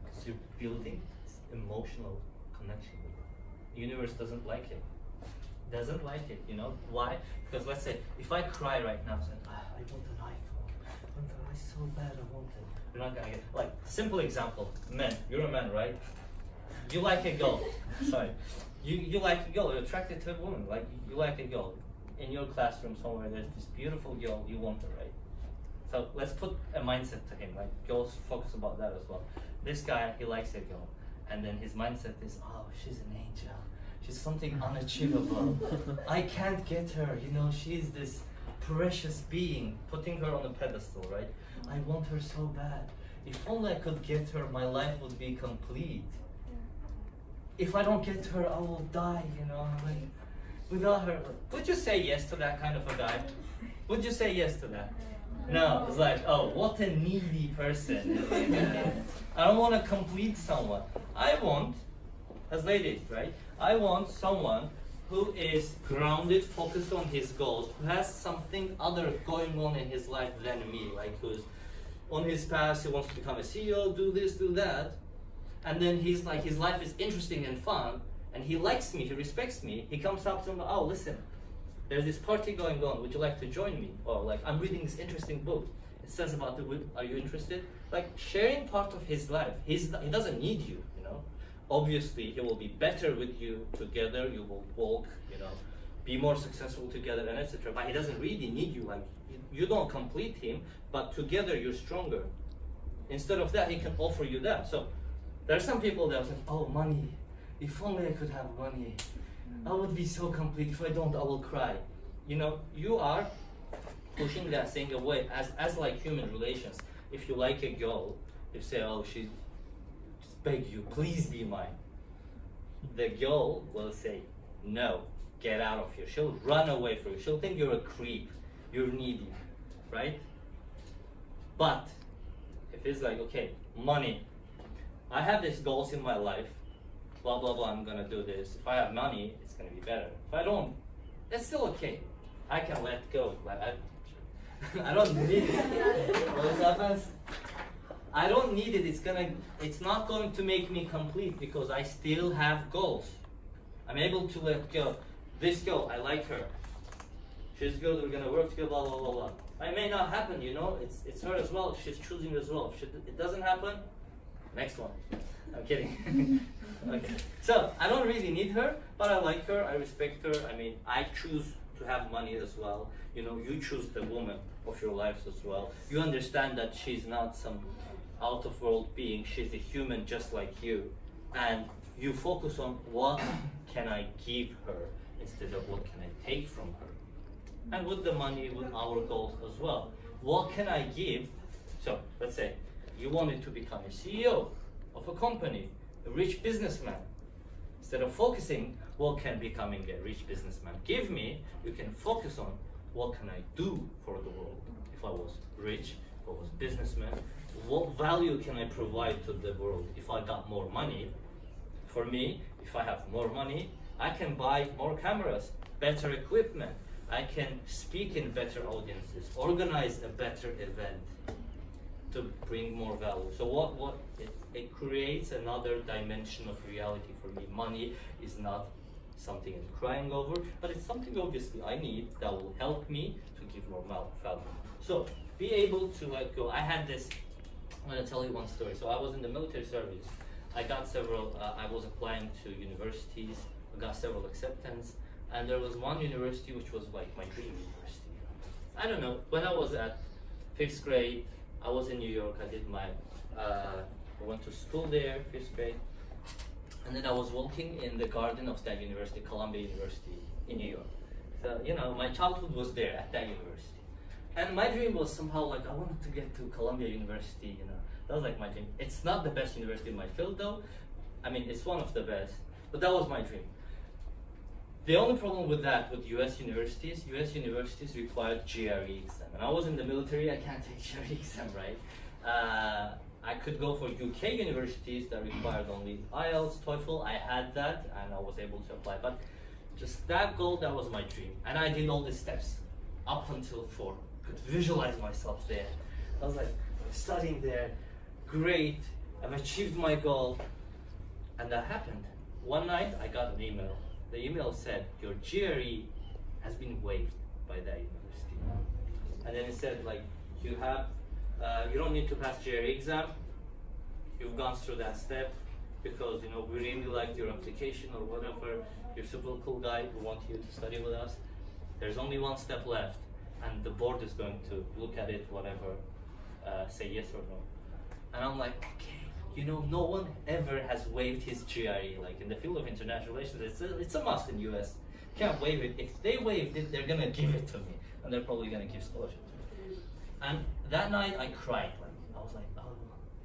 Because you're building this emotional connection with it. The universe doesn't like it. Doesn't like it, you know? Why? Because let's say, if I cry right now, saying, I want an iPhone. I want an iPhone so bad, I want it. You're not gonna get it. Like, simple example, men, you're a man, right? You like a girl, sorry. You like a girl, you're attracted to a woman, like you like a girl. In your classroom somewhere, there's this beautiful girl, you want her, right? So let's put a mindset to him, like girls focus about that as well. This guy, he likes a girl, and then his mindset is, oh, she's an angel. She's something unachievable. I can't get her, you know, she's this precious being, putting her on a pedestal, right? I want her so bad. If only I could get her, my life would be complete. If I don't get her, I will die, you know, like, without her. Would you say yes to that kind of a guy? Would you say yes to that? No, it's like, oh, what a needy person. I don't want to complete someone. I want, as ladies, right? I want someone who is grounded, focused on his goals, who has something other going on in his life than me, like who's on his path, he wants to become a CEO, do this, do that. And then he's like, his life is interesting and fun, and he likes me, he respects me. He comes up to me, oh, listen, there's this party going on, would you like to join me? Or like, I'm reading this interesting book. It says about the wood, are you interested? Like, sharing part of his life. He doesn't need you, you know. Obviously, he will be better with you together, you will walk, you know, be more successful together, and etc. But he doesn't really need you, like, you don't complete him, but together you're stronger. Instead of that, he can offer you that. So, there are some people that are saying, oh, money, if only I could have money. I would be so complete. If I don't, I will cry. You know, you are pushing that thing away as like human relations. If you like a girl, you say, oh, she just beg you, please be mine. The girl will say, no, get out of here. She'll run away from you. She'll think you're a creep, you're needy, right? But if it's like, okay, money, I have these goals in my life, blah, blah, blah, I'm gonna do this. If I have money, it's gonna be better. If I don't, it's still okay. I can let go. Like I don't need it. What happens? I don't need it. It's not going to make me complete because I still have goals. I'm able to let go. This girl, I like her. She's good. We're gonna work together. Blah blah blah blah. It may not happen. You know, it's her as well. She's choosing as well. If it doesn't happen, next one. I'm kidding. Okay. So I don't really need her, but I like her. I respect her. I mean, I choose to have money as well. You know, you choose the woman of your lives as well. You understand that she's not some out of world being. She's a human just like you, and you focus on what can I give her instead of what can I take from her. And with the money, with our goals as well, what can I give? So let's say you wanted to become a CEO of a company, a rich businessman. Instead of focusing what can becoming a rich businessman give me, you can focus on what can I do for the world. If I was rich, if I was businessman, what value can I provide to the world? If I got more money, for me, if I have more money, I can buy more cameras, better equipment. I can speak in better audiences, organize a better event to bring more value. So it creates another dimension of reality for me. Money is not something I'm crying over, but it's something obviously I need that will help me to give more value. So be able to let go. I had this, I'm gonna tell you one story. So I was in the military service. I got several, I was applying to universities, I got several acceptance, and there was one university which was like my dream university. I don't know, when I was at 5th grade, I was in New York, I did my, I went to school there, 5th grade, and then I was walking in the garden of that university, Columbia University in New York. So, you know, my childhood was there at that university. And my dream was somehow like, I wanted to get to Columbia University, you know. That was like my dream. It's not the best university in my field though. I mean, it's one of the best, but that was my dream. The only problem with that, with US universities require GRE exam. And I was in the military, I can't take GRE exam, right? I could go for UK universities that required only IELTS, TOEFL. I had that and I was able to apply. But just that goal, that was my dream. And I did all the steps up until 4. Could visualize myself there. I was like, studying there, great, I've achieved my goal. And that happened. One night, I got an email. The email said, your GRE has been waived by that university. And then it said, like, you have, you don't need to pass GRE exam. You've gone through that step because, you know, we really liked your application or whatever. You're a super cool guy. We want you to study with us. There's only one step left, and the board is going to look at it, whatever, say yes or no. And I'm like, okay, you know, no one ever has waived his GRE. Like in the field of international relations, it's a must in US. Can't waive it. If they waived it, they're gonna give it to me, and they're probably gonna give scholarship to me. And that night I cried. Like I was like, oh,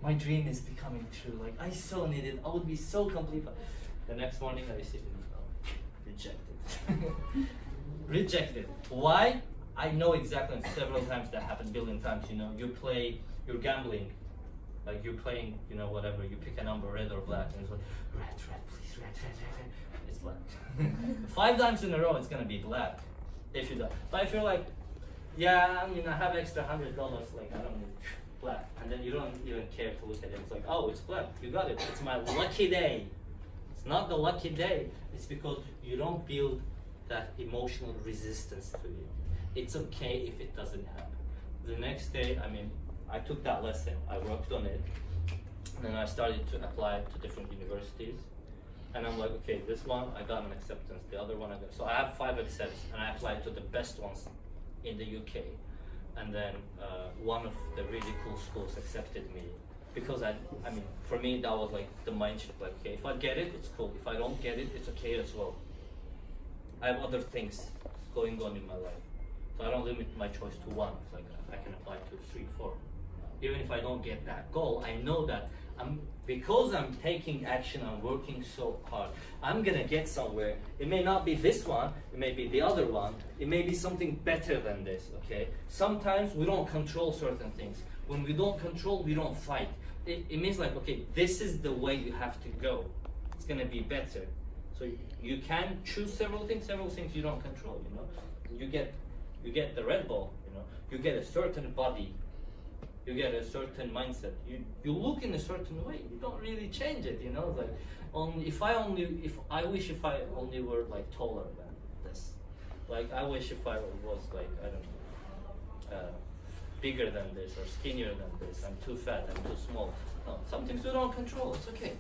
my dream is becoming true. Like I so need it. I would be so complete. The next morning I received an email. Rejected. Rejected. Why? I know exactly. Several times that happened, a billion times. You know, you're gambling. Like you're playing, you know, whatever, you pick a number, red or black, and it's like, red, please, red. It's black. 5 times in a row, it's gonna be black, if you don't. But if you're like, yeah, I mean, I have extra $100, like, I don't need black. And then you don't even care to look at it. It's like, oh, it's black, you got it. It's my lucky day. It's not the lucky day. It's because you don't build that emotional resistance to you. It's okay if it doesn't happen. The next day, I mean, I took that lesson, I worked on it, and then I started to apply to different universities. And I'm like, okay, this one, I got an acceptance, the other one I got. So I have 5 accepts, and I applied to the best ones in the UK. And then one of the really cool schools accepted me. because I mean, for me that was like the mindset. Like, okay, if I get it, it's cool. If I don't get it, it's okay as well. I have other things going on in my life, so I don't limit my choice to one. It's like I can apply to 3, 4. Even if I don't get that goal, I know that because I'm taking action, I'm working so hard, I'm gonna get somewhere. It may not be this one, it may be the other one, it may be something better than this, okay? Sometimes we don't control certain things. When we don't control, we don't fight. It means like, okay, this is the way you have to go. It's gonna be better. So you can choose several things you don't control, you know? You get the Red Bull, you know? You get a certain body, you get a certain mindset. You look in a certain way. You don't really change it, you know. Like, if I wish if I only were like taller than this. Like, I wish if I was like, I don't know, bigger than this or skinnier than this. I'm too fat. I'm too small. No, some things we don't control. It's okay.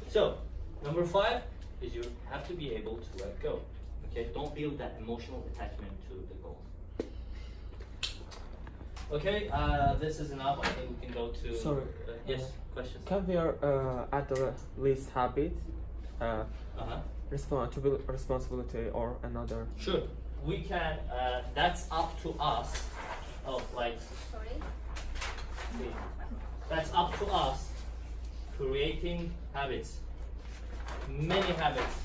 So, number 5 is you have to be able to let go. Okay, don't build that emotional attachment to the goals. Okay, this is enough. I think we can go to. Sorry. Yes, questions. Can we add the list habit, responsibility, or another? Sure, we can. That's up to us. Oh, like. Sorry? That's up to us. Creating habits. Many habits.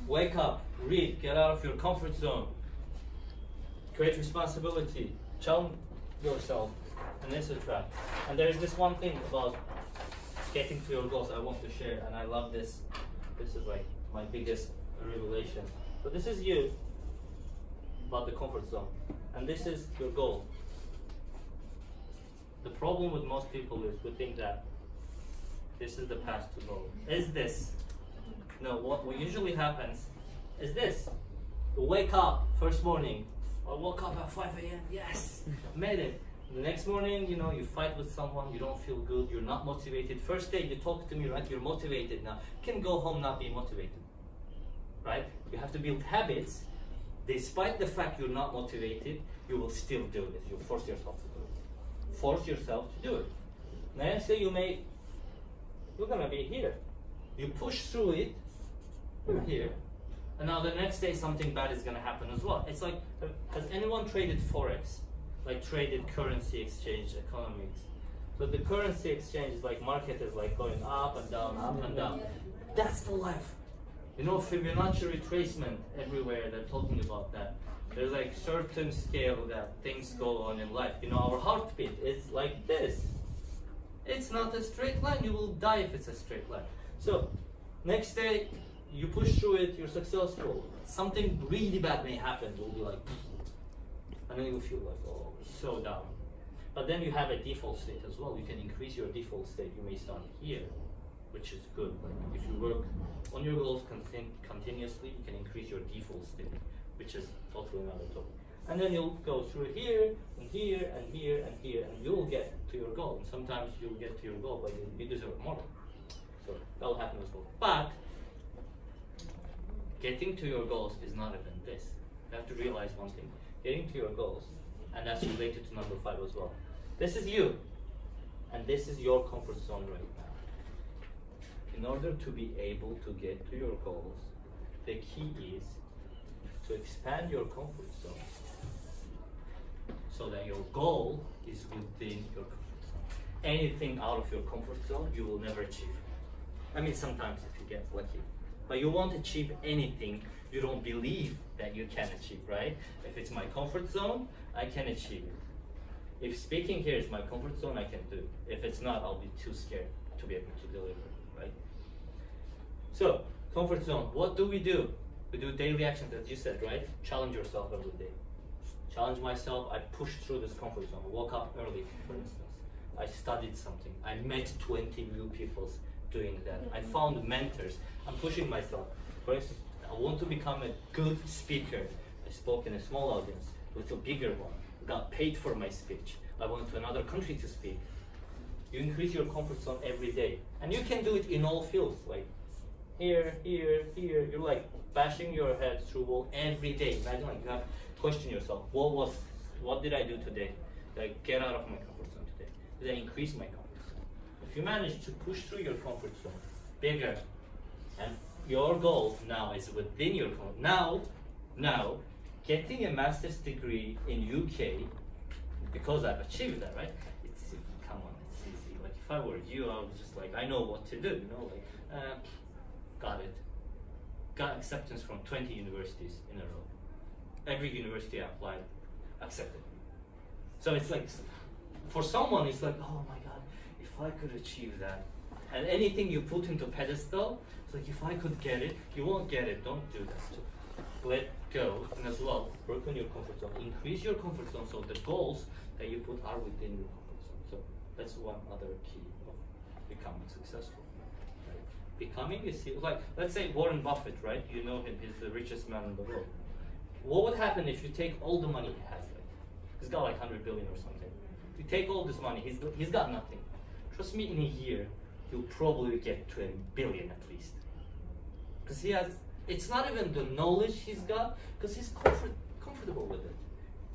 Wake up, read, get out of your comfort zone. Create responsibility, challenge yourself, and etc. And there is this one thing about getting to your goals I want to share, and I love this. This is like my biggest revelation. So this is you, about the comfort zone, and this is your goal. The problem with most people is we think that this is the path to goal. Is this? No, what usually happens is this. You wake up first morning. I woke up at 5 a.m. Yes, made it. The next morning, you know, you fight with someone, you don't feel good, you're not motivated. First day you talk to me, right? You're motivated now. You can go home not being motivated, right? You have to build habits. Despite the fact you're not motivated, you will still do this. You force yourself to do it. Force yourself to do it. Next day you're gonna be here. You push through it, you're here. And now the next day something bad is gonna happen as well. It's like, has anyone traded Forex? Like traded currency exchange economics? So the currency exchange is like, market is like going up and down, up and down. That's the life. You know, Fibonacci retracement everywhere, they're talking about that. There's like certain scale that things go on in life. You know, our heartbeat is like this. It's not a straight line, you will die if it's a straight line. So, next day, you push through it, you're successful. Something really bad may happen, you'll be like, and then you feel like, oh, so down. But then you have a default state as well. You can increase your default state. You may start here, which is good. Like if you work on your goals continuously, you can increase your default state, which is totally another topic. And then you'll go through here, and here, and here, and here, and you'll get to your goal. And sometimes you'll get to your goal, but you deserve more. So that'll happen as well. But getting to your goals is not even this. You have to realize one thing. Getting to your goals, and that's related to number 5 as well. This is you, and this is your comfort zone right now. In order to be able to get to your goals, the key is to expand your comfort zone so that your goal is within your comfort zone. Anything out of your comfort zone, you will never achieve. I mean, sometimes if you get lucky, but you won't achieve anything you don't believe that you can achieve, right? If it's my comfort zone, I can achieve it. If speaking here is my comfort zone, I can do it. If it's not, I'll be too scared to be able to deliver, right? So, comfort zone, what do? We do daily actions, as you said, right? Challenge yourself every day. Challenge myself, I pushed through this comfort zone. I woke up early, for instance. I studied something. I met 20 new people doing that. I found mentors. I'm pushing myself. For instance, I want to become a good speaker. I spoke in a small audience, with a bigger one. Got paid for my speech. I went to another country to speak. You increase your comfort zone every day. And you can do it in all fields, like here, here, here. You're like bashing your head through wall every day. Imagine like you have to question yourself, what did I do today like get out of my comfort zone today? Did I increase my comfort zone? If you manage to push through your comfort zone bigger, and your goal now is within your comfort. Now, getting a master's degree in UK, because I've achieved that, right? It's come on, it's easy. Like if I were you, I was just like, I know what to do, you know, like got it. Got acceptance from 20 universities in a row. Every university I applied accepted. So it's like, for someone, it's like, oh my God, if I could achieve that. And anything you put into pedestal, it's like, if I could get it, you won't get it. Don't do that. So let go, and as well, work on your comfort zone. Increase your comfort zone so the goals that you put are within your comfort zone. So that's one other key of becoming successful. Right? Becoming is like, let's say Warren Buffett, right? You know him, he's the richest man in the world. What would happen if you take all the money he has? Like, he's got like 100 billion or something. If you take all this money, he's got nothing. Trust me, in a year, he'll probably get to $1 billion at least. Because he has, it's not even the knowledge he's got, because he's comfortable with it.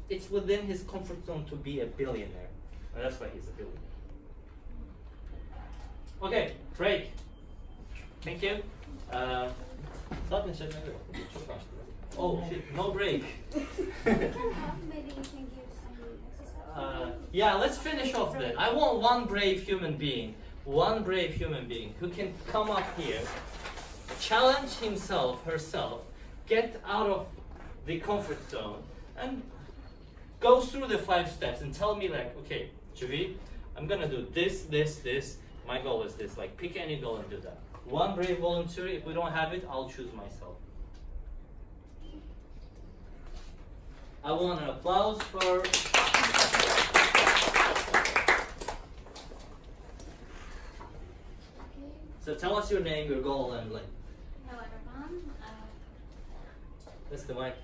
It's within his comfort zone to be a billionaire. And that's why he's a billionaire. Okay, break. Thank you. Oh shit, no break. Maybe you can give some exercise. Yeah, let's finish off that. I want one brave human being who can come up here, challenge himself, herself, get out of the comfort zone, and go through the 5 steps and tell me like, okay, Javid, I'm gonna do this, this, this. My goal is this. Like, pick any goal and do that. One brave volunteer. If we don't have it, I'll choose myself. I want an applause for. So tell us your name, your goal, and like. Hello everyone. That's the mic.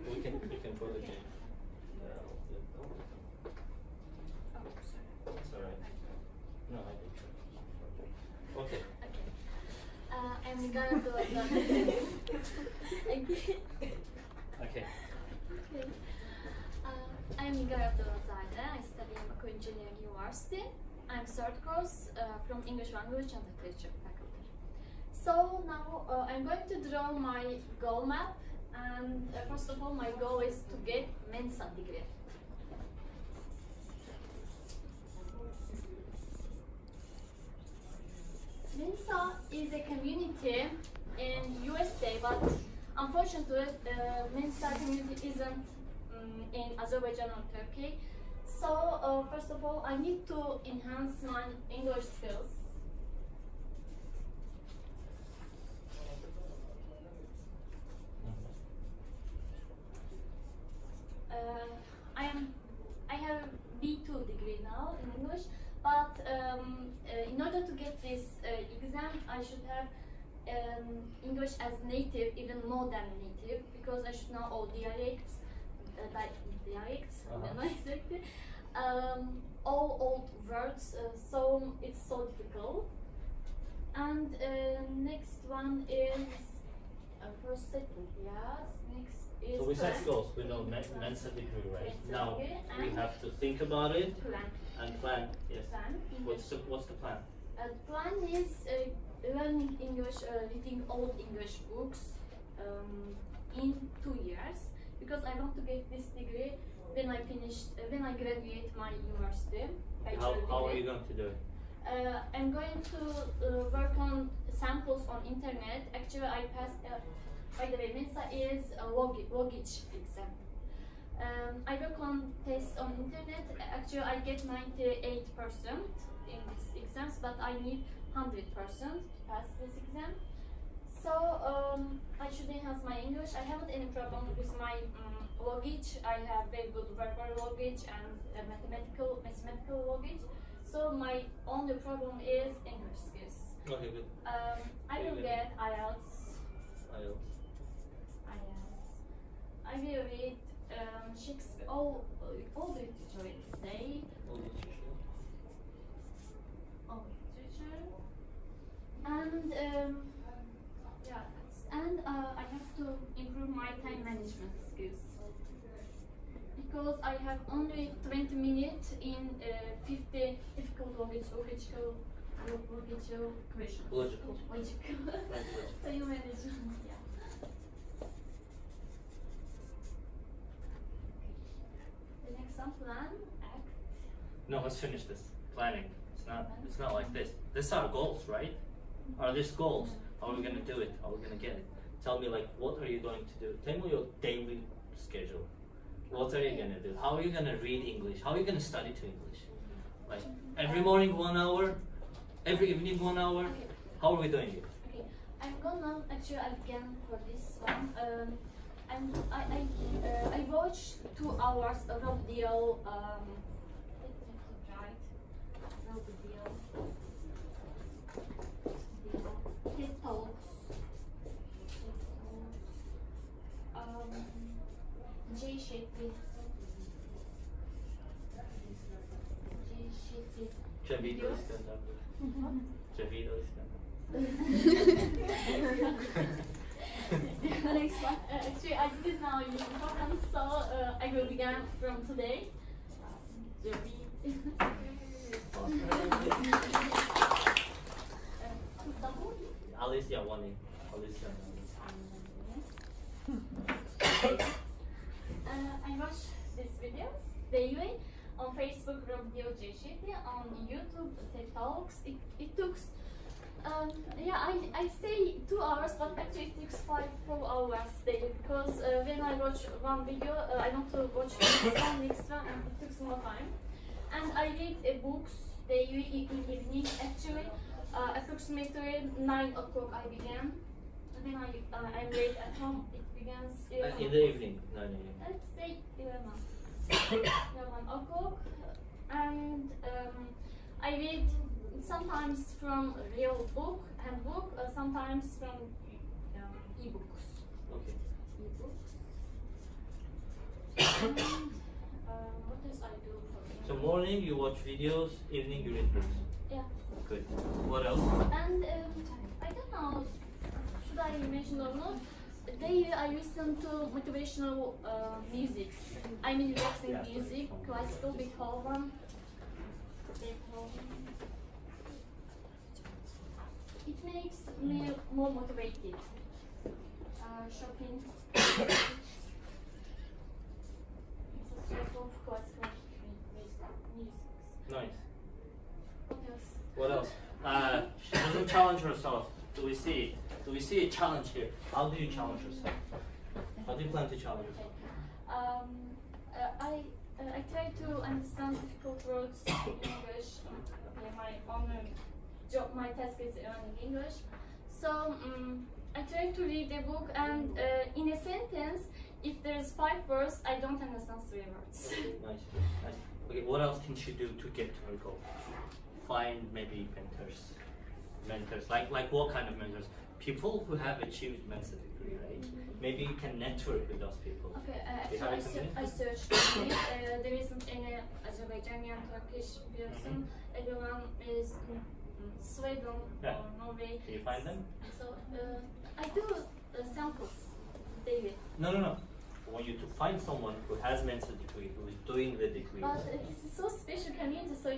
We can put it in. Oh, sorry. It's alright. No, I didn't. Okay. I'm gonna do it. Okay. I'm Nigar Abdulazade. I study in Mako Engineering University. I'm third course from English Language and Literature faculty. So now I'm going to draw my goal map, and first of all my goal is to get Mensa degree. Mensa is a community in USA, but unfortunately Mensa community isn't in Azerbaijan or Turkey. So first of all, I need to enhance my English skills. I have B2 degree now in English, but in order to get this exam, I should have English as native, even more than native, because I should know all dialects, I don't know exactly, all old words, so it's so difficult. And next one is first setting, yes. Next is So we set plan. goals. We know Mensa degree, right? Mensa Now degree we and have to think about it plan. and plan. Yes. Plan. What's the plan? The plan is learning English, reading old English books in 2 years, because I want to get this degree when I graduate my university. How are you going to do it? I'm going to work on samples on internet. Actually, I passed. By the way, Mensa is a Logich exam. I work on tests on internet. Actually, I get 98% in these exams, but I need 100% to pass this exam. So I should enhance my English. I haven't any problem with my Logich. I have very good verbal Logich and mathematical Logich. So my only problem is English skills. Okay, good. I will get IELTS. IELTS. I will read Shakespeare, all literature, let's say. All literature. All literature. And yeah, and I have to improve my time management skills, because I have only 20 minutes in 50 difficult logical questions. Logical. So you manage. Yeah. The next one, plan, act. No, let's finish this. Planning. It's not like this. These are goals, right? Are these goals? How are we gonna do it? How are we gonna get it? Tell me, like, what are you going to do? Tell me your daily schedule. What are you gonna do? How are you gonna read English? How are you gonna study to English? Like every morning 1 hour, every evening 1 hour. Okay. How are we doing it? Okay, I'm gonna actually again for this one. I watched 2 hours of video. TED Talks. Jay Shetty. Chavito stand up. Chavito stand up. The next one. Actually, I didn't know you important, so I will begin from today. Alicia wanting. Alicia. I watch these videos daily on Facebook from Jay Shetty, on YouTube TED Talks. It took I say 2 hours, but actually it takes 4 hours daily because when I watch one video, I want to watch next one, and it takes more time. And I read books daily in evening. Actually, approximately 9 o'clock I began. And then I'm late at home. It begins In the evening, 9 a.m. Let's say 11 o'clock. And I read sometimes from real book, sometimes from e-books. Okay. And what else I do for So morning you watch videos, evening you read books. Yeah. Good. What else? And I don't know, should I mention or not? Daily I listen to motivational music. I mean relaxing music, classical, Beethoven. It makes me more motivated. Shopping. It's a sort of classical music. Nice. What else? What else? She doesn't challenge herself. Do we see a challenge here? How do you challenge yourself? How do you plan to challenge yourself? I try to understand difficult words in English. My job, my task is learning English. So I try to read a book, and in a sentence, if there's 5 words, I don't understand 3 words. Nice. Okay, what else can she do to get to her goal? Find maybe mentors. Like what kind of mentors? People who have achieved master degree, right? Maybe you can network with those people. Okay, Do you have actually a I searched it. There isn't any Azerbaijani Turkish person. Everyone is in Sweden or Norway. Can you find them? So I do samples daily. No. I want you to find someone who has master degree, who is doing the degree. But it's so special community, so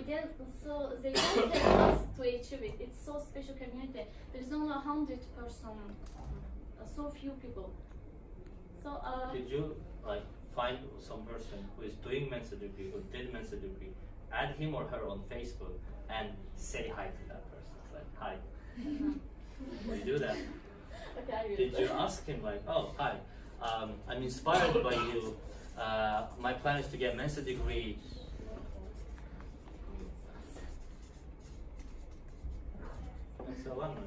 they don't help us to achieve it. It's so special community. There's only 100 person, so few people. So Did you find some person who is doing master degree, who did master degree, add him or her on Facebook and say hi to that person? It's like, hi. Will you do that? okay, I will. Did you ask him like, oh, hi, I'm inspired by you. My plan is to get master degree. That's a lot nice.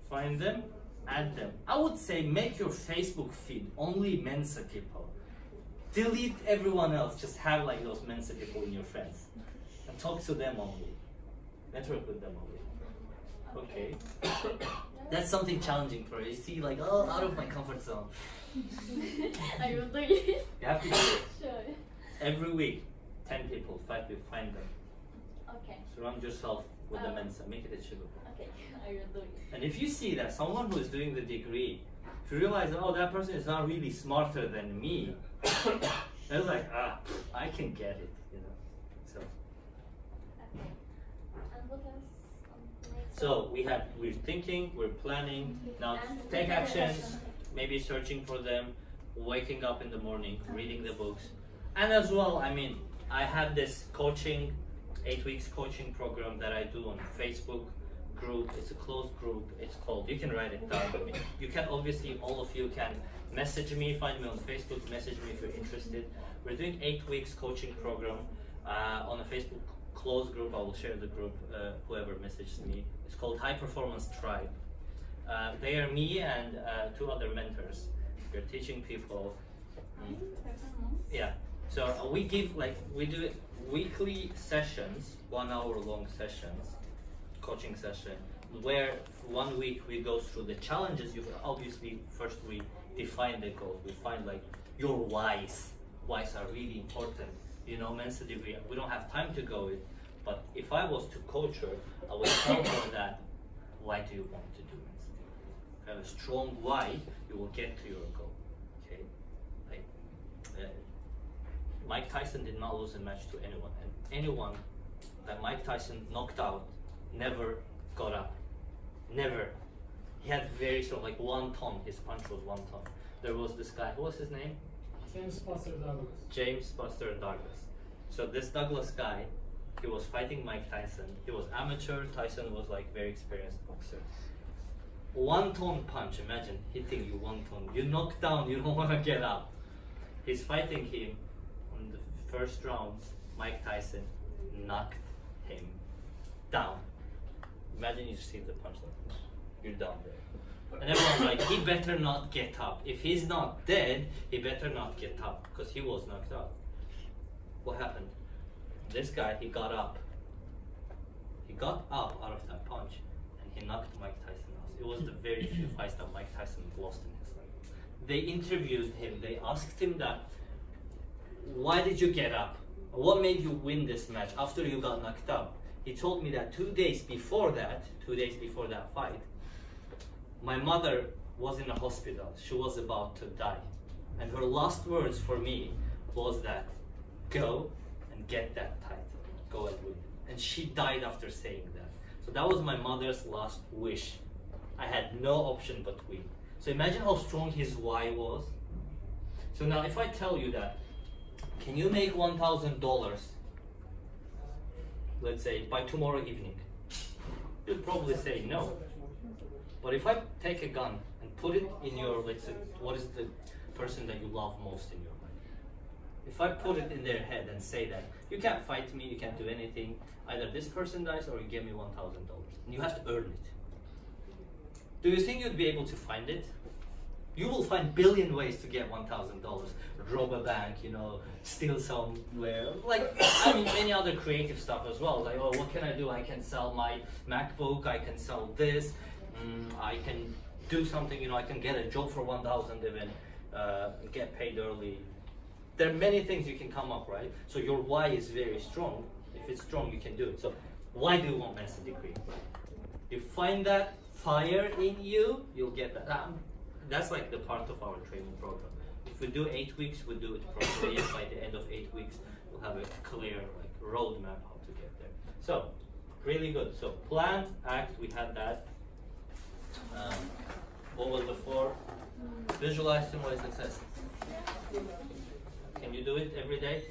Find them, add them. I would say make your Facebook feed only Mensa people. Delete everyone else. Just have like those Mensa people in your friends, and talk to them only. Network with them only. Okay. That's something challenging for you. You see, like, oh, out of my comfort zone. I will do it. You have to do it. Sure. Every week, 10 people, 5 people, find them. Okay. Surround yourself with the Mensa. Make it achievable. Okay, I will do it. And if you see that someone who is doing the degree If you realize, oh, that person is not really smarter than me, it's like, I can get it, you know. So. Okay. And what else? Next? So we're thinking, we're planning. Now take actions. Maybe searching for them, waking up in the morning, reading the books, and as well, I mean, I have this coaching, 8 weeks coaching program that I do on Facebook group. It's a closed group. It's called, you can write it down with me. You can obviously, all of you can message me, find me on Facebook, message me if you're interested. We're doing 8 weeks coaching program on a Facebook closed group. I will share the group, whoever messages me. It's called High Performance Tribe. They are me and 2 other mentors. We're teaching people. Yeah. So we give we do weekly sessions, 1 hour long sessions, coaching session, where 1 week we go through the challenges. You obviously first we define the goals. We find your whys. Whys are really important. You know, Mensa degree. We don't have time to go it, but if I was to coach her, I would tell her that. Why do you want to do Mensa degree? If you have a strong why, you will get to your goal. Okay, Mike Tyson did not lose a match to anyone, and anyone that Mike Tyson knocked out never got up. Never. He had very strong, 1 ton. His punch was 1 ton. There was this guy. What was his name? James Buster Douglas. James Buster Douglas. So this Douglas guy, he was fighting Mike Tyson. He was amateur. Tyson was very experienced boxer. 1 ton punch. Imagine hitting you 1 ton. You knock down. You don't want to get up. He's fighting him. On the first round, Mike Tyson knocked him down. Imagine you receive the punch you're down there. And everyone's like, he better not get up. If he's not dead, he better not get up, because he was knocked out. What happened? This guy, he got up. He got up out of that punch, and he knocked Mike Tyson out. It was the very few fights that Mike Tyson lost in his life. They interviewed him. They asked him that, why did you get up? What made you win this match after you got knocked out? He told me that 2 days before that fight, my mother was in a hospital. She was about to die. And her last words for me was that, go and get that title. Go and win. And she died after saying that. So that was my mother's last wish. I had no option but win. So imagine how strong his why was. So now if I tell you that, can you make $1,000, let's say, by tomorrow evening? You'd probably say no. But if I take a gun and put it in your, let's say, what is the person that you love most in your life? If I put it in their head and say that, you can't fight me, you can't do anything, either this person dies or you give me $1,000. And you have to earn it. Do you think you'd be able to find it? You will find billion ways to get $1,000. Rob a bank, steal somewhere. Many other creative stuff as well. Oh, what can I do? I can sell my MacBook, I can sell this, I can do something, I can get a job for 1,000 even, get paid early. There are many things you can come up, right? So your why is very strong. If it's strong, you can do it. So why do you want Mensa degree? You find that fire in you, you'll get that. That's the part of our training program. If we do 8 weeks, we do it properly, and by the end of 8 weeks, we'll have a clear roadmap how to get there. So, really good. So, plan, act, we had that. What was the 4? Visualize, simulate, success. Can you do it every day?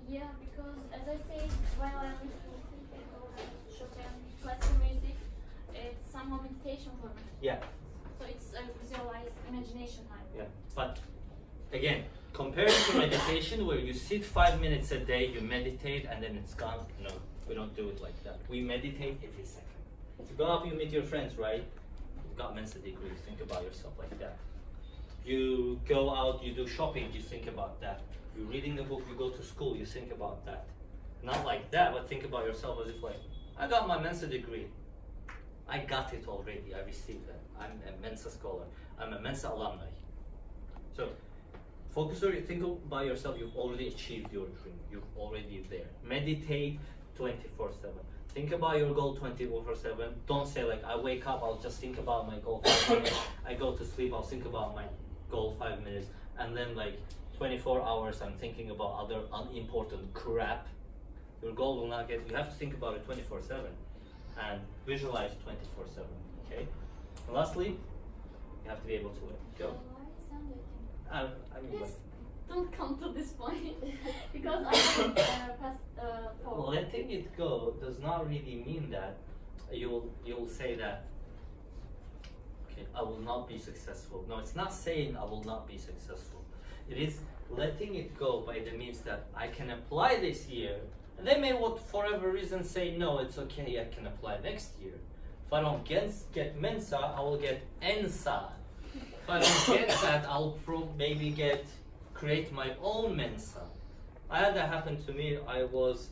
Yeah, because as I said, while I'm listening to Chopin classical music, it's somehow meditation for me. Yeah. So it's a visualized imagination time. Yeah, but again, compared to meditation where you sit 5 minutes a day, you meditate and then it's gone. No, we don't do it like that. We meditate every second. You go up, you meet your friends, right? You've got Mensa degrees, think about yourself like that. You go out, you do shopping, you think about that. You're reading a book, you go to school, you think about that. Not like that, but think about yourself as if I got my Mensa degree. I got it already, I received that. I'm a Mensa scholar, I'm a Mensa alumni. So, focus on, think about yourself, you've already achieved your dream, you're already there. Meditate 24/7. Think about your goal 24/7. Don't say like, I wake up, I'll just think about my goal 5 minutes. I go to sleep, I'll think about my goal 5 minutes. And then like 24 hours, I'm thinking about other unimportant crap. Your goal will not get, you have to think about it 24/7 and visualize 24/7, okay? And lastly, you have to be able to let go. Why is that looking? I mean, Please don't come to this point because I think past forward. letting it go does not really mean that you'll say that, okay, I will not be successful. No, it's not saying I will not be successful. It is letting it go by the means that I can apply this year, and they may, for whatever reason, say no, it's okay, I can apply next year. If I don't get Mensa, I will get ENSA. If I don't get that, I'll maybe create my own Mensa. I had that happen to me. I was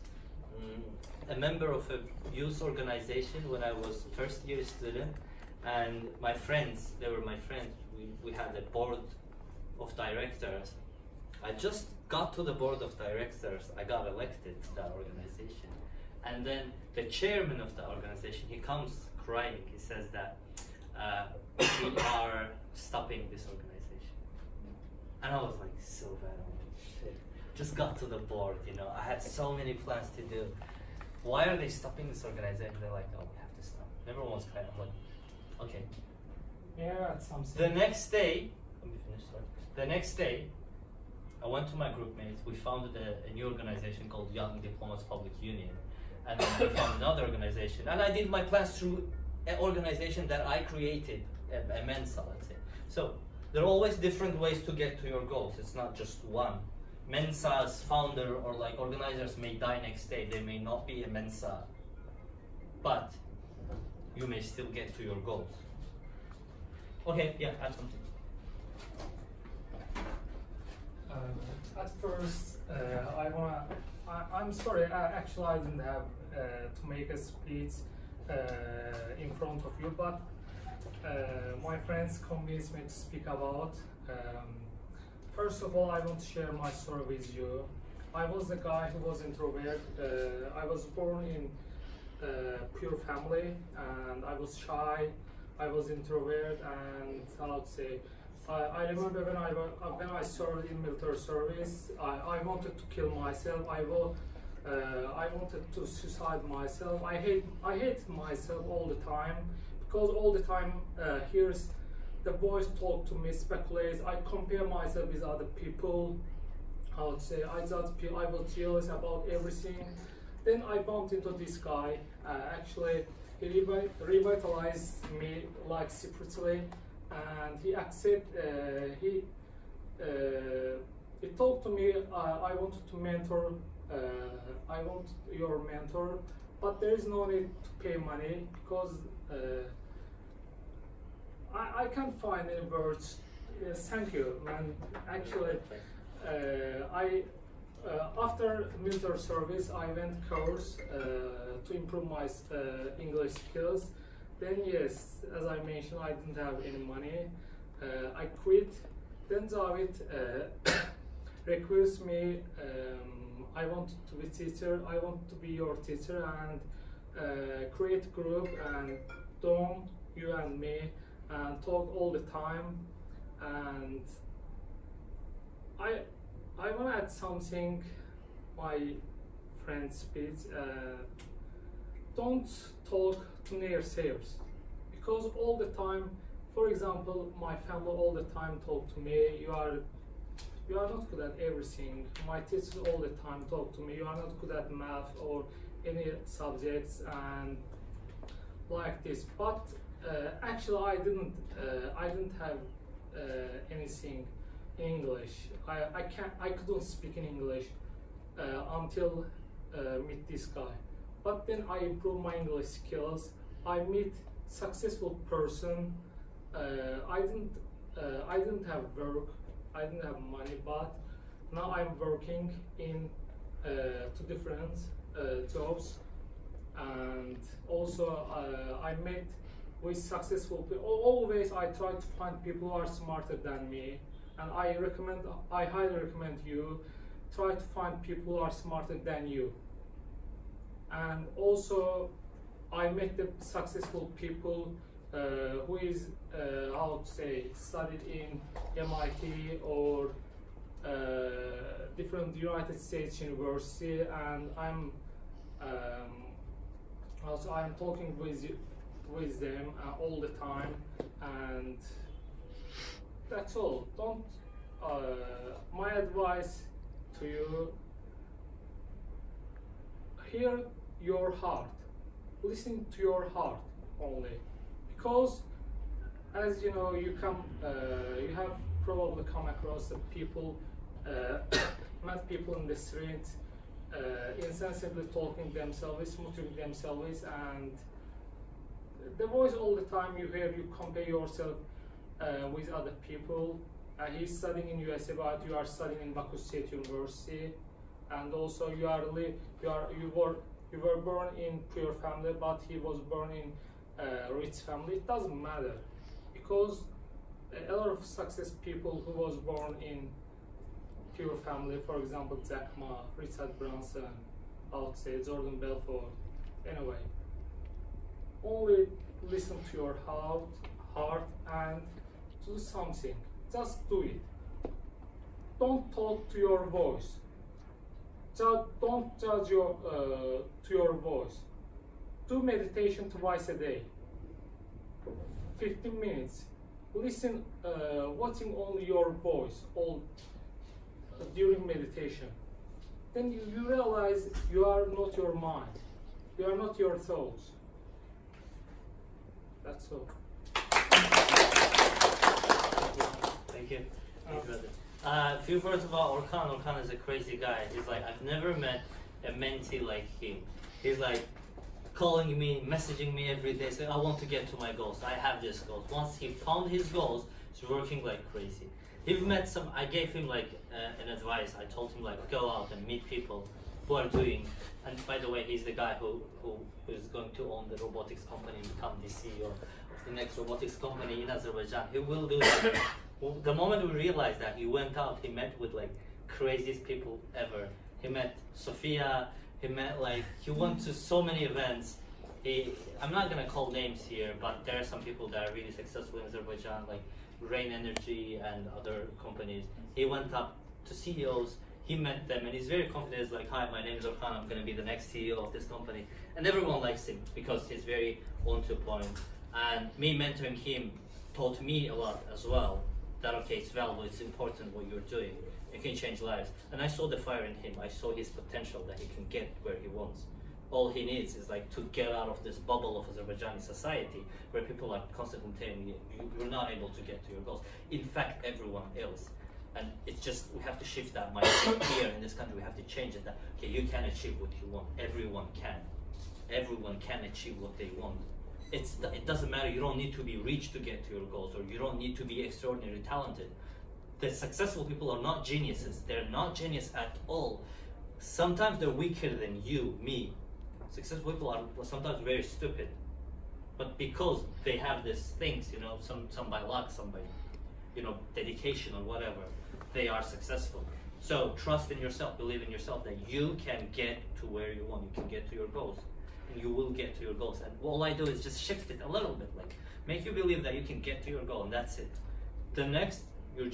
a member of a youth organization when I was first year student, and my friends, they were my friends, we had a board of directors. I just got to the board of directors, I got elected to that organization. And then the chairman of the organization, he comes crying, he says that we are stopping this organization. And I was like, so bad, I'm like, shit. Just got to the board, you know, I had so many plans to do. Why are they stopping this organization? They're like, oh, we have to stop. Everyone was crying, I'm like, okay. Yeah, something. The next day, let me finish, sorry. The next day, I went to my group mates. We founded a new organization called Young Diplomats Public Union. And then we found another organization. And I did my plans through an organization that I created, a Mensa, let's say. So there are always different ways to get to your goals. It's not just one. Mensa's founder or like organizers may die next day. They may not be a Mensa. But you may still get to your goals. Okay, yeah, add something. At first, I'm sorry, actually I didn't have to make a speech in front of you, but my friends convinced me to speak about. First of all, I want to share my story with you. I was the guy who was introvert. I was born in pure family, and I was shy. I was introvert, and how to say, I remember when I served in military service, I wanted to kill myself. I wanted to suicide myself. I hate myself all the time, because all the time here's the voice talk to me, speculates. I compare myself with other people. I would say I was jealous about everything. Then I bumped into this guy. Actually, he revitalized me like spiritually, and he he talked to me. I wanted to mentor. I want your mentor, but there is no need to pay money, because I can't find any words. Yes, thank you, man. Actually, after military service, I went course to improve my English skills. Then yes, as I mentioned, I didn't have any money. I quit. Then David requested me. I want to be teacher. I want to be your teacher, and create group, and Dom, you and me, and talk all the time. And I want to add something. My friend speech. Don't talk to naysayers, because all the time, for example, my family all the time talk to me, you are not good at everything. My teachers all the time talk to me, you are not good at math or any subjects, and like this. But actually I didn't have anything in English. I couldn't speak in English until meet this guy. But then I improved my English skills. I meet successful person. I didn't have work. I didn't have money, but now I'm working in 2 different jobs, and also I met with successful people. Always I try to find people who are smarter than me, and I highly recommend you try to find people who are smarter than you. and also I met the successful people who is how to say studied in MIT or different United States university, and I'm also I'm talking with them all the time, and that's all. Don't my advice to you: hear your heart, listen to your heart only, because as you know, you have probably come across the people, met people in the street, insensibly talking themselves, muttering themselves, and the voice all the time you hear, you compare yourself with other people. He's studying in USA, but you are studying in Baku State University, and also you were born in poor family, but he was born in rich family. It doesn't matter, because a lot of success people who was born in poor family, for example, Jack Ma, Richard Branson, I would say Jordan Belfort. Anyway, only listen to your heart and do something. Just do it. Don't talk to your voice. Don't judge to your voice. Do meditation twice a day. 15 minutes. Listen, watching only your voice all during meditation. Then you realize you are not your mind. You are not your thoughts. That's all. Thank you. A few words about Orkan. Orkan is a crazy guy. He's like, I've never met a mentee like him. He's like calling me, messaging me every day, saying, I want to get to my goals. I have these goals. Once he found his goals, he's working like crazy. He's met some, I gave him like an advice. I told him like, go out and meet people who are doing, and by the way, he's the guy who is going to own the robotics company and become the CEO of the next robotics company in Azerbaijan. He will do that. The moment we realized that, he went out, he met with like craziest people ever. He met Sofia, he went to so many events. I'm not gonna call names here, but there are some people that are really successful in Azerbaijan, like Rain Energy and other companies. He went up to CEOs, he met them, and he's very confident. He's like, hi, my name is Orkan, I'm gonna be the next CEO of this company. And everyone likes him because he's very on to point. And me mentoring him taught me a lot as well. That okay, it's valuable, it's important what you're doing. You can change lives. And I saw the fire in him. I saw his potential that he can get where he wants. All he needs is like to get out of this bubble of Azerbaijani society where people are constantly telling you, you're not able to get to your goals. In fact, everyone else. And it's just, we have to shift that mindset here in this country. We have to change it that, okay, you can achieve what you want. Everyone can. Everyone can achieve what they want. It doesn't matter, you don't need to be rich to get to your goals, or you don't need to be extraordinarily talented. The successful people are not geniuses. They're not genius at all. Sometimes they're weaker than you, me. Successful people are sometimes very stupid. But because they have these things, you know, some by luck, some by, you know, dedication or whatever, they are successful. So trust in yourself, believe in yourself that you can get to where you want, you can get to your goals. And you will get to your goals. And all I do is just shift it a little bit, like make you believe that you can get to your goal, and that's it. The next, you're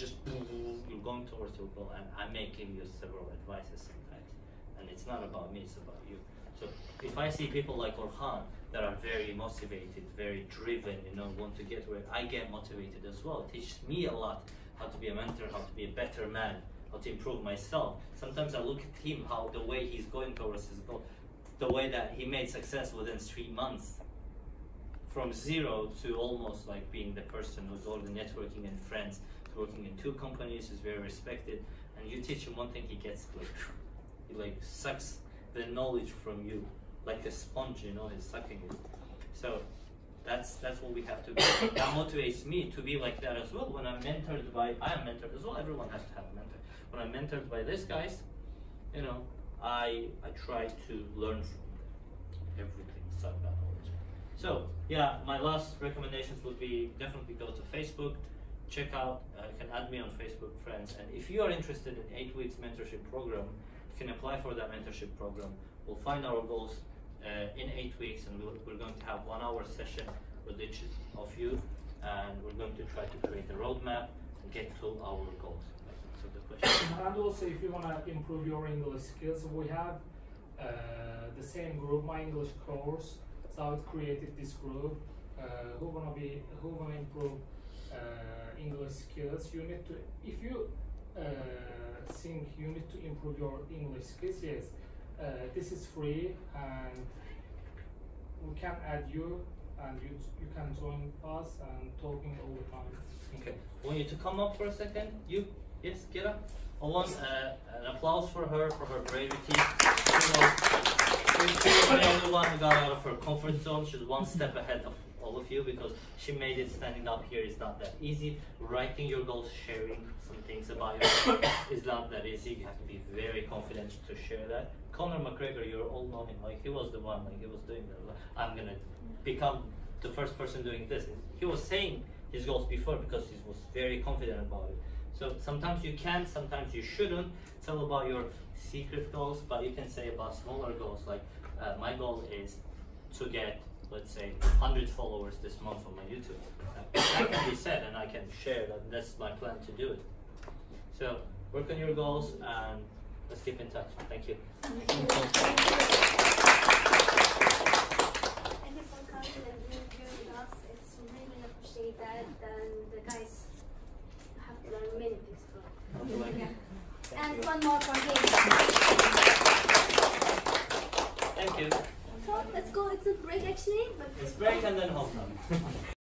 going towards your goal, and I may give you several advices sometimes. And it's not about me, it's about you. So if I see people like Orhan that are very motivated, very driven, you know, want to get where I get motivated as well. It teaches me a lot how to be a mentor, how to be a better man, how to improve myself. Sometimes I look at him, how the way he's going towards his goal, the way that he made success within 3 months, from zero to almost like being the person who's all the networking and friends, working in 2 companies, is very respected, and you teach him one thing, he gets like, he like sucks the knowledge from you, like a sponge, you know, he's sucking it. So that's what we have to do. That motivates me to be like that as well. When I'm mentored by, I am mentored as well, everyone has to have a mentor. When I'm mentored by these guys, you know, I try to learn from everything, suck that knowledge. So yeah, my last recommendations would be definitely go to Facebook, check out, you can add me on Facebook friends, and if you are interested in 8 weeks mentorship program, you can apply for that mentorship program. We'll find our goals in 8 weeks, and we're going to have 1 hour session with each of you, and we're going to try to create a roadmap and get to our goals. So the question. And also, if you want to improve your English skills, we have the same group, My English course. So I've created this group. Who wanna improve English skills? You need to, if you think you need to improve your English skills, yes, this is free, and we can add you, and you can join us and talking all the time. Okay, I want you to come up for a second. You, yes, get up. I want an applause for her bravery. She's the only one who got out of her comfort zone. She's one step ahead of all of you because she made it. Standing up here is not that easy. Writing your goals, sharing some things about yourself is not that easy. You have to be very confident to share that. Conor McGregor, you're all know him. Like, he was the one. Like, he was doing that. Like, I'm gonna become the first person doing this. He was saying his goals before because he was very confident about it. So sometimes you can, sometimes you shouldn't. It's all about your secret goals, but you can say about smaller goals. Like my goal is to get, let's say, 100 followers this month on my YouTube. That can be said, and I can share that that's my plan to do it. So work on your goals, and let's keep in touch. Thank you. Thank you for coming and being here with us. It's really appreciate that, and the